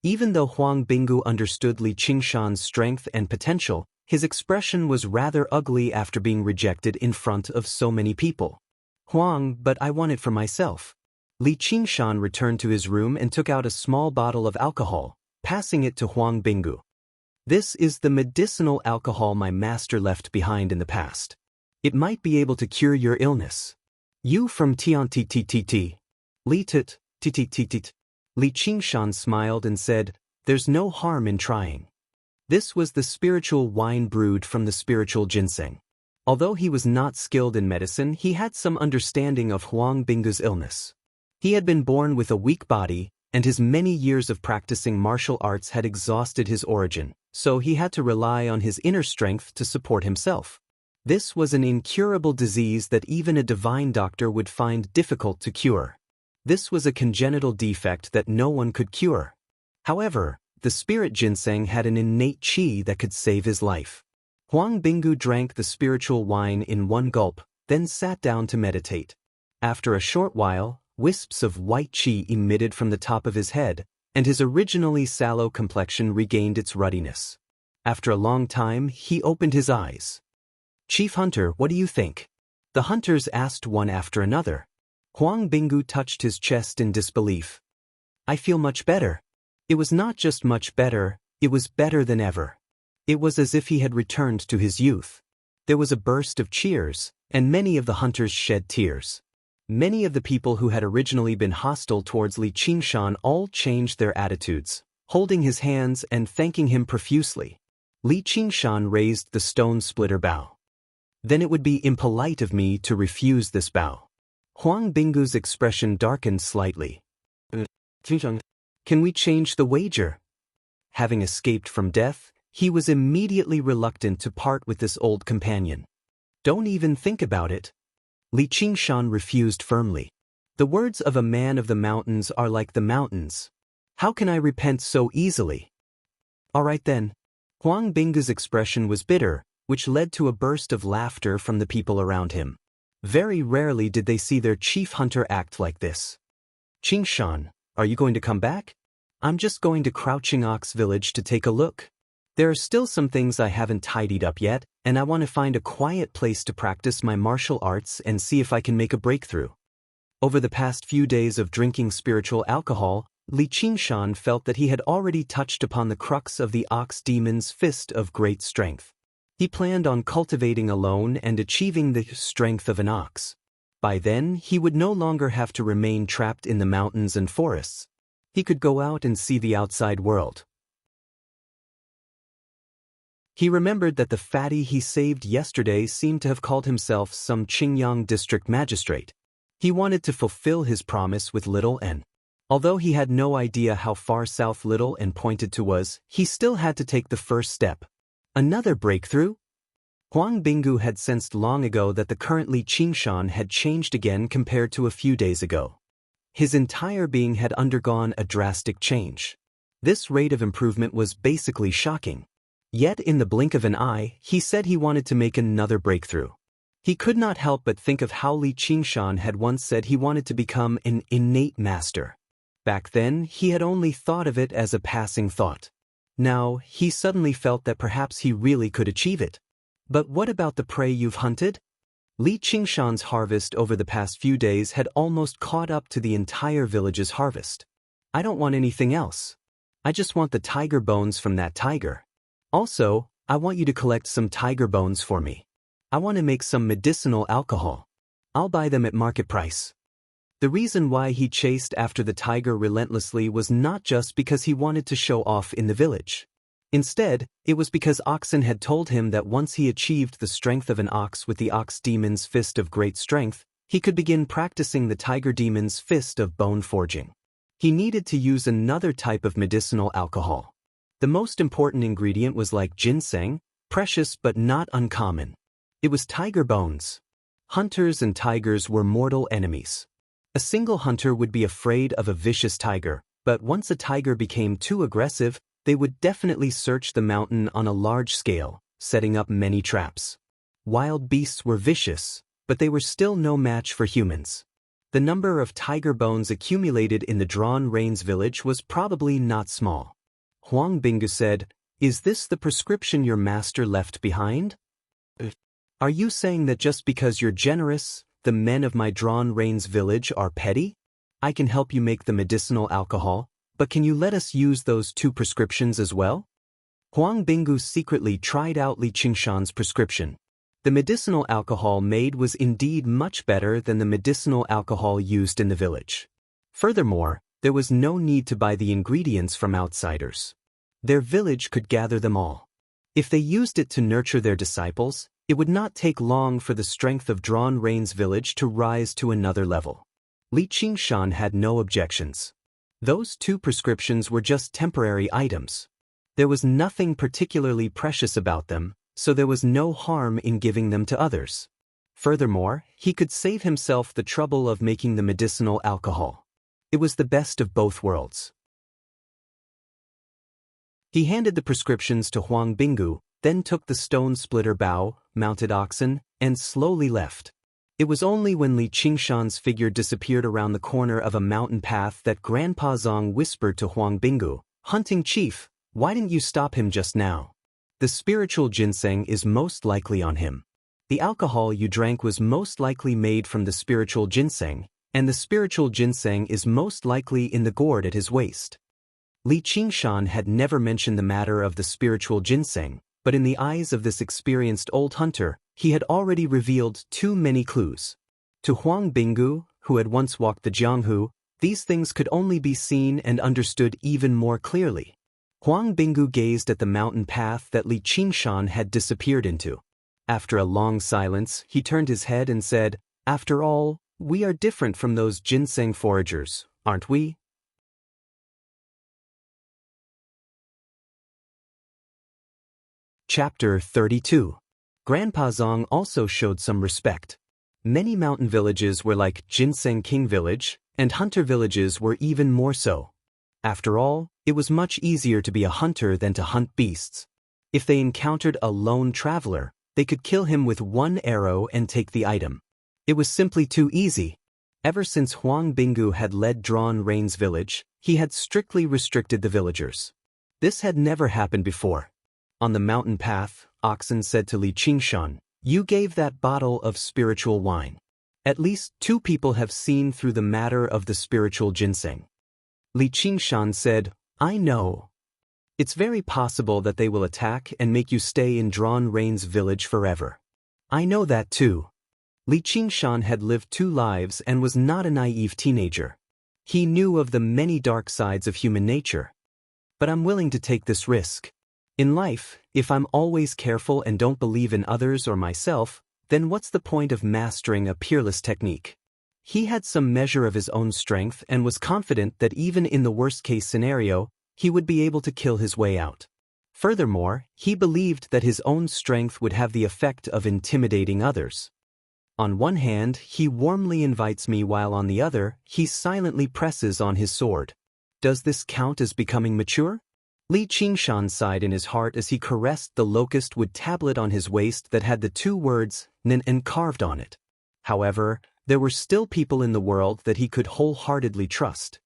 Speaker 1: Even though Huang Binggu understood Li Qingshan's strength and potential, his expression was rather ugly after being rejected in front of so many people. Huang, but I want it for myself. Li Qingshan returned to his room and took out a small bottle of alcohol, passing it to Huang Binggu. This is the medicinal alcohol my master left behind in the past. It might be able to cure your illness. You from Tiantitt. Li Tut, Titit. Li Qingshan smiled and said, "There's no harm in trying." This was the spiritual wine brewed from the spiritual ginseng. Although he was not skilled in medicine, he had some understanding of Huang Binggu's illness. He had been born with a weak body, and his many years of practicing martial arts had exhausted his origin, so he had to rely on his inner strength to support himself. This was an incurable disease that even a divine doctor would find difficult to cure. This was a congenital defect that no one could cure. However, the spirit ginseng had an innate qi that could save his life. Huang Binggu drank the spiritual wine in one gulp, then sat down to meditate. After a short while, wisps of white qi emitted from the top of his head, and his originally sallow complexion regained its ruddiness. After a long time, he opened his eyes. "Chief Hunter, what do you think?" The hunters asked one after another. Huang Binggu touched his chest in disbelief. "I feel much better." It was not just much better, it was better than ever. It was as if he had returned to his youth. There was a burst of cheers, and many of the hunters shed tears. Many of the people who had originally been hostile towards Li Qingshan all changed their attitudes, holding his hands and thanking him profusely. Li Qingshan raised the stone-splitter bow. "Then it would be impolite of me to refuse this bow." Huang Binggu's expression darkened slightly. "Can we change the wager?" Having escaped from death, he was immediately reluctant to part with this old companion. "Don't even think about it." Li Qingshan refused firmly. "The words of a man of the mountains are like the mountains. How can I repent so easily?" "All right then." Huang Binggu's expression was bitter, which led to a burst of laughter from the people around him. Very rarely did they see their chief hunter act like this. "Qingshan, are you going to come back?" "I'm just going to Crouching Ox Village to take a look. There are still some things I haven't tidied up yet, and I want to find a quiet place to practice my martial arts and see if I can make a breakthrough." Over the past few days of drinking spiritual alcohol, Li Qingshan felt that he had already touched upon the crux of the ox demon's fist of great strength. He planned on cultivating alone and achieving the strength of an ox. By then, he would no longer have to remain trapped in the mountains and forests. He could go out and see the outside world. He remembered that the fatty he saved yesterday seemed to have called himself some Qingyang district magistrate. He wanted to fulfill his promise with Little N. Although he had no idea how far south Little N pointed to was, he still had to take the first step. Another breakthrough? Huang Binggu had sensed long ago that the current Li Qingshan had changed again compared to a few days ago. His entire being had undergone a drastic change. This rate of improvement was basically shocking. Yet in the blink of an eye, he said he wanted to make another breakthrough. He could not help but think of how Li Qingshan had once said he wanted to become an innate master. Back then, he had only thought of it as a passing thought. Now, he suddenly felt that perhaps he really could achieve it. But what about the prey you've hunted? Li Qingshan's harvest over the past few days had almost caught up to the entire village's harvest. "I don't want anything else. I just want the tiger bones from that tiger. Also, I want you to collect some tiger bones for me. I want to make some medicinal alcohol. I'll buy them at market price." The reason why he chased after the tiger relentlessly was not just because he wanted to show off in the village. Instead, it was because Oxen had told him that once he achieved the strength of an ox with the ox demon's fist of great strength, he could begin practicing the tiger demon's fist of bone forging. He needed to use another type of medicinal alcohol. The most important ingredient was like ginseng, precious but not uncommon. It was tiger bones. Hunters and tigers were mortal enemies. A single hunter would be afraid of a vicious tiger, but once a tiger became too aggressive, they would definitely search the mountain on a large scale, setting up many traps. Wild beasts were vicious, but they were still no match for humans. The number of tiger bones accumulated in the Drawn Rains village was probably not small. Huang Bingu said, "Is this the prescription your master left behind? Are you saying that just because you're generous, the men of my Drawn Rains village are petty? I can help you make the medicinal alcohol, but can you let us use those 2 prescriptions as well?" Huang Bingu secretly tried out Li Qingshan's prescription. The medicinal alcohol made was indeed much better than the medicinal alcohol used in the village. Furthermore, there was no need to buy the ingredients from outsiders. Their village could gather them all. If they used it to nurture their disciples, it would not take long for the strength of Drawn Rains village to rise to another level. Li Qingshan had no objections. Those 2 prescriptions were just temporary items. There was nothing particularly precious about them, so there was no harm in giving them to others. Furthermore, he could save himself the trouble of making the medicinal alcohol. It was the best of both worlds. He handed the prescriptions to Huang Bingu, then took the stone-splitter bow, mounted oxen, and slowly left. It was only when Li Qingshan's figure disappeared around the corner of a mountain path that Grandpa Zong whispered to Huang Bingu, "Hunting chief, why didn't you stop him just now? The spiritual ginseng is most likely on him. The alcohol you drank was most likely made from the spiritual ginseng, and the spiritual ginseng is most likely in the gourd at his waist." Li Qingshan had never mentioned the matter of the spiritual ginseng, but in the eyes of this experienced old hunter, he had already revealed too many clues. To Huang Bingu, who had once walked the Jianghu, these things could only be seen and understood even more clearly. Huang Bingu gazed at the mountain path that Li Qingshan had disappeared into. After a long silence, he turned his head and said, "After all, we are different from those ginseng foragers, aren't we?" Chapter 32. Grandpa Zong also showed some respect. Many mountain villages were like Ginseng King Village, and hunter villages were even more so. After all, it was much easier to be a hunter than to hunt beasts. If they encountered a lone traveler, they could kill him with 1 arrow and take the item. It was simply too easy. Ever since Huang Bingu had led Drawn Rains village, he had strictly restricted the villagers. This had never happened before. On the mountain path, Oxen said to Li Qingshan, "You gave that bottle of spiritual wine. At least 2 people have seen through the matter of the spiritual ginseng." Li Qingshan said, "I know. It's very possible that they will attack and make you stay in Drawn Rains village forever. I know that too." Li Qingshan had lived 2 lives and was not a naive teenager. He knew of the many dark sides of human nature. "But I'm willing to take this risk. In life, if I'm always careful and don't believe in others or myself, then what's the point of mastering a peerless technique?" He had some measure of his own strength and was confident that even in the worst-case scenario, he would be able to kill his way out. Furthermore, he believed that his own strength would have the effect of intimidating others. On one hand, he warmly invites me while on the other, he silently presses on his sword. Does this count as becoming mature? Li Qingshan sighed in his heart as he caressed the locust wood tablet on his waist that had the 2 words, "Nin" carved on it. However, there were still people in the world that he could wholeheartedly trust.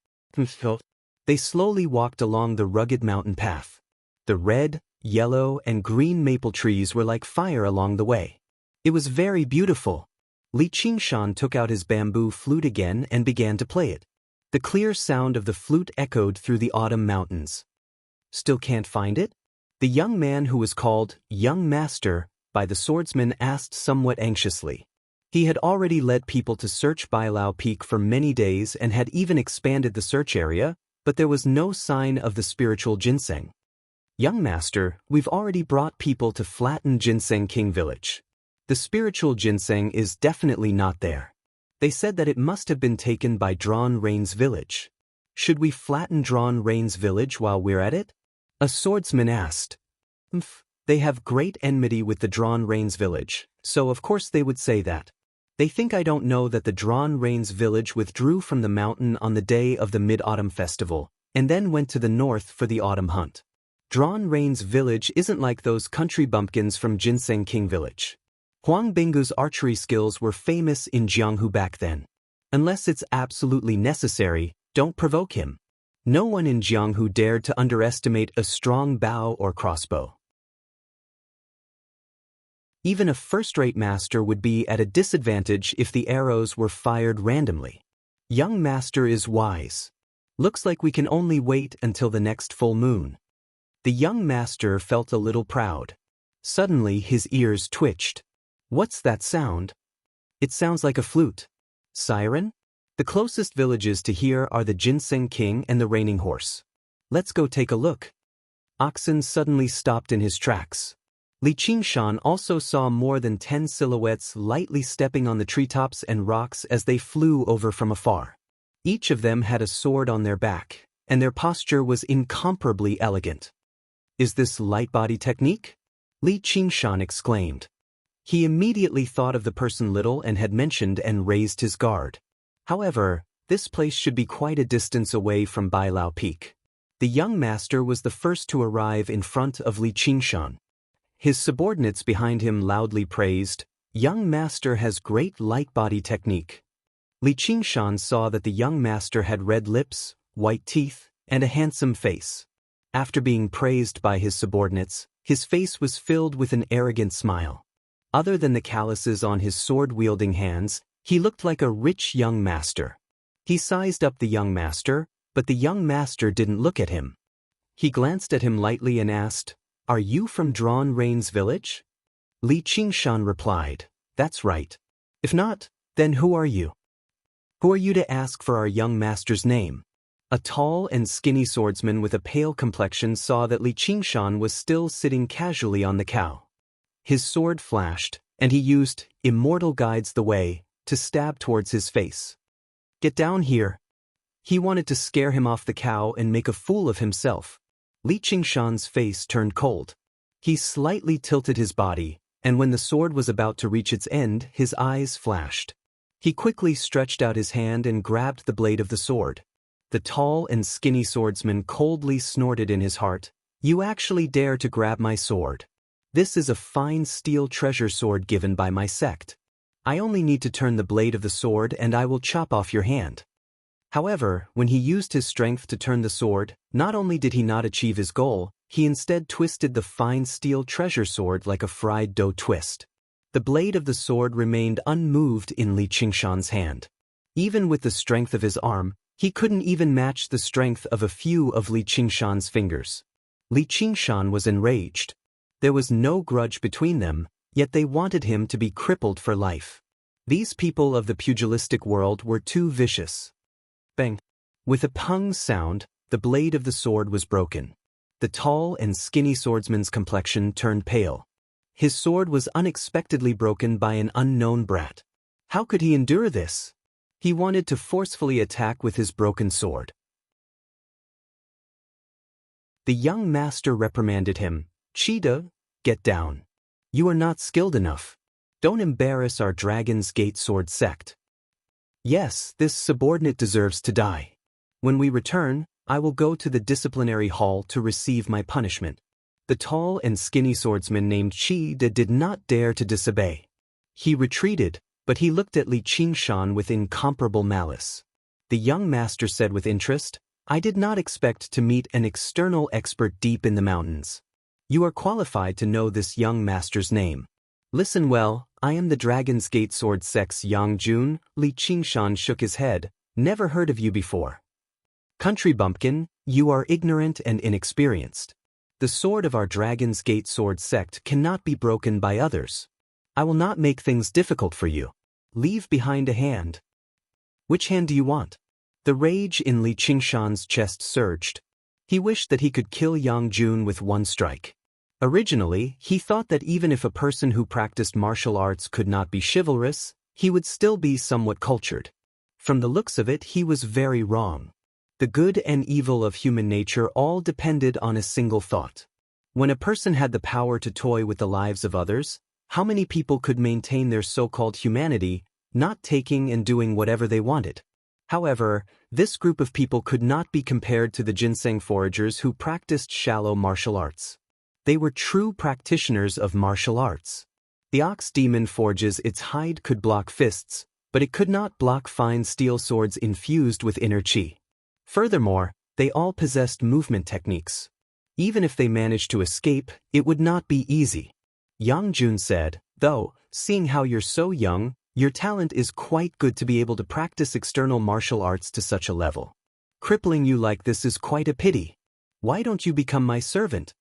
Speaker 1: They slowly walked along the rugged mountain path. The red, yellow, and green maple trees were like fire along the way. It was very beautiful. Li Qingshan took out his bamboo flute again and began to play it. The clear sound of the flute echoed through the autumn mountains. "Still can't find it?" The young man who was called Young Master by the swordsman asked somewhat anxiously. He had already led people to search Bailao Peak for many days and had even expanded the search area, but there was no sign of the spiritual ginseng. "Young Master, we've already brought people to flatten Ginseng King Village. The spiritual ginseng is definitely not there. They said that it must have been taken by Drawn Rains Village. Should we flatten Drawn Rains Village while we're at it?" A swordsman asked. They have great enmity with the Drawn Rains Village, so of course they would say that. They think I don't know that the Drawn Rains Village withdrew from the mountain on the day of the Mid-Autumn Festival, and then went to the north for the autumn hunt. Drawn Rains Village isn't like those country bumpkins from Ginseng King Village. Huang Bingu's archery skills were famous in Jianghu back then. Unless it's absolutely necessary, don't provoke him. No one in Jianghu dared to underestimate a strong bow or crossbow. Even a first-rate master would be at a disadvantage if the arrows were fired randomly. Young master is wise. Looks like we can only wait until the next full moon. The young master felt a little proud. Suddenly his ears twitched. What's that sound? It sounds like a flute. Siren? The closest villages to here are the Ginseng King and the Reigning Horse. Let's go take a look. Oxen suddenly stopped in his tracks. Li Qingshan also saw more than 10 silhouettes lightly stepping on the treetops and rocks as they flew over from afar. Each of them had a sword on their back, and their posture was incomparably elegant. Is this light body technique? Li Qingshan exclaimed. He immediately thought of the person Little and had mentioned and raised his guard. However, this place should be quite a distance away from Bailao Peak. The young master was the first to arrive in front of Li Qingshan. His subordinates behind him loudly praised, "Young master has great light body technique." Li Qingshan saw that the young master had red lips, white teeth, and a handsome face. After being praised by his subordinates, his face was filled with an arrogant smile. Other than the calluses on his sword-wielding hands, he looked like a rich young master. He sized up the young master, but the young master didn't look at him. He glanced at him lightly and asked, "Are you from Drawn Rain's village?" Li Qingshan replied, "That's right. If not, then who are you?" "Who are you to ask for our young master's name?" A tall and skinny swordsman with a pale complexion saw that Li Qingshan was still sitting casually on the cow. His sword flashed, and he used Immortal Guides the Way to stab towards his face. "Get down here." He wanted to scare him off the cow and make a fool of himself. Li Qingshan's face turned cold. He slightly tilted his body, and when the sword was about to reach its end, his eyes flashed. He quickly stretched out his hand and grabbed the blade of the sword. The tall and skinny swordsman coldly snorted in his heart, "You actually dare to grab my sword? This is a fine steel treasure sword given by my sect. I only need to turn the blade of the sword and I will chop off your hand." However, when he used his strength to turn the sword, not only did he not achieve his goal, he instead twisted the fine steel treasure sword like a fried dough twist. The blade of the sword remained unmoved in Li Qingshan's hand. Even with the strength of his arm, he couldn't even match the strength of a few of Li Qingshan's fingers. Li Qingshan was enraged. There was no grudge between them, yet they wanted him to be crippled for life. These people of the pugilistic world were too vicious. Bang! With a pung sound, the blade of the sword was broken. The tall and skinny swordsman's complexion turned pale. His sword was unexpectedly broken by an unknown brat. How could he endure this? He wanted to forcefully attack with his broken sword. The young master reprimanded him, "Cheetah, get down. You are not skilled enough. Don't embarrass our Dragon's Gate Sword sect. Yes, this subordinate deserves to die. When we return, I will go to the disciplinary hall to receive my punishment." The tall and skinny swordsman named Qi De did not dare to disobey. He retreated, but he looked at Li Qingshan with incomparable malice. The young master said with interest, "I did not expect to meet an external expert deep in the mountains. You are qualified to know this young master's name. Listen well, I am the Dragon's Gate Sword sect's Yang Jun." Li Qingshan shook his head, "Never heard of you before. Country bumpkin, you are ignorant and inexperienced. The sword of our Dragon's Gate Sword sect cannot be broken by others. I will not make things difficult for you. Leave behind a hand." "Which hand do you want?" The rage in Li Qingshan's chest surged. He wished that he could kill Yang Jun with one strike. Originally, he thought that even if a person who practiced martial arts could not be chivalrous, he would still be somewhat cultured. From the looks of it, he was very wrong. The good and evil of human nature all depended on a single thought. When a person had the power to toy with the lives of others, how many people could maintain their so-called humanity, not taking and doing whatever they wanted? However, this group of people could not be compared to the ginseng foragers who practiced shallow martial arts. They were true practitioners of martial arts. The ox demon forages its hide could block fists, but it could not block fine steel swords infused with inner qi. Furthermore, They all possessed movement techniques. Even if they managed to escape, it would not be easy. Yang Jun said, though, seeing how you're so young, your talent is quite good to be able to practice external martial arts to such a level. Crippling you like this is quite a pity. Why don't you become my servant?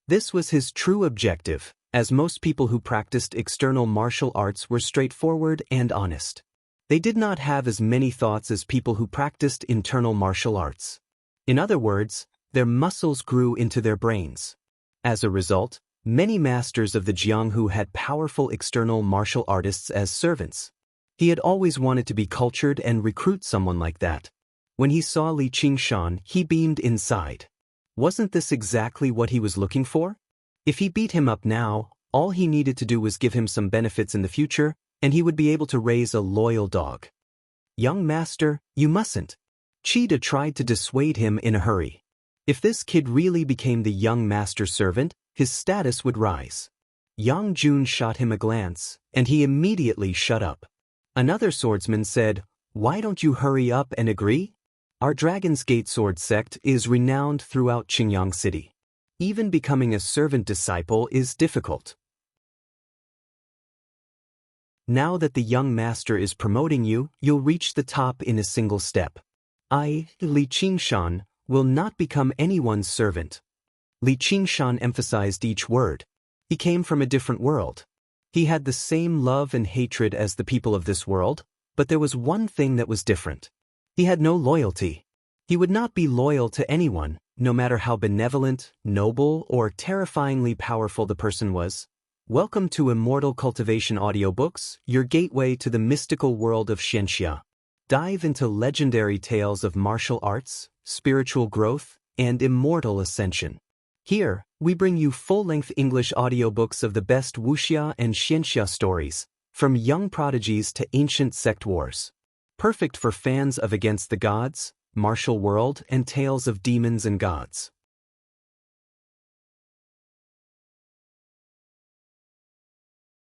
Speaker 1: This was his true objective, as most people who practiced external martial arts were straightforward and honest. They did not have as many thoughts as people who practiced internal martial arts. In other words, their muscles grew into their brains. As a result, many masters of the Jianghu had powerful external martial artists as servants. He had always wanted to be cultured and recruit someone like that. When he saw Li Qingshan, he beamed inside. Wasn't this exactly what he was looking for? If he beat him up now, all he needed to do was give him some benefits in the future, and he would be able to raise a loyal dog. Young master, you mustn't. Cheetah tried to dissuade him in a hurry. If this kid really became the young master's servant, his status would rise. Yang Jun shot him a glance, and he immediately shut up. Another swordsman said, "Why don't you hurry up and agree? Our Dragon's Gate sword sect is renowned throughout Qingyang City. Even becoming a servant disciple is difficult. Now that the young master is promoting you, you'll reach the top in a single step. I, Li Qingshan, will not become anyone's servant." Li Qingshan emphasized each word. He came from a different world. He had the same love and hatred as the people of this world, but there was one thing that was different. He had no loyalty. He would not be loyal to anyone, no matter how benevolent, noble, or terrifyingly powerful the person was. Welcome to Immortal Cultivation Audiobooks, your gateway to the mystical world of Xianxia. Dive into legendary tales of martial arts, spiritual growth, and immortal ascension. Here, we bring you full-length English audiobooks of the best Wuxia and Xianxia stories, from young prodigies to ancient sect wars. Perfect for fans of Against the Gods, Martial World, and tales of demons and gods.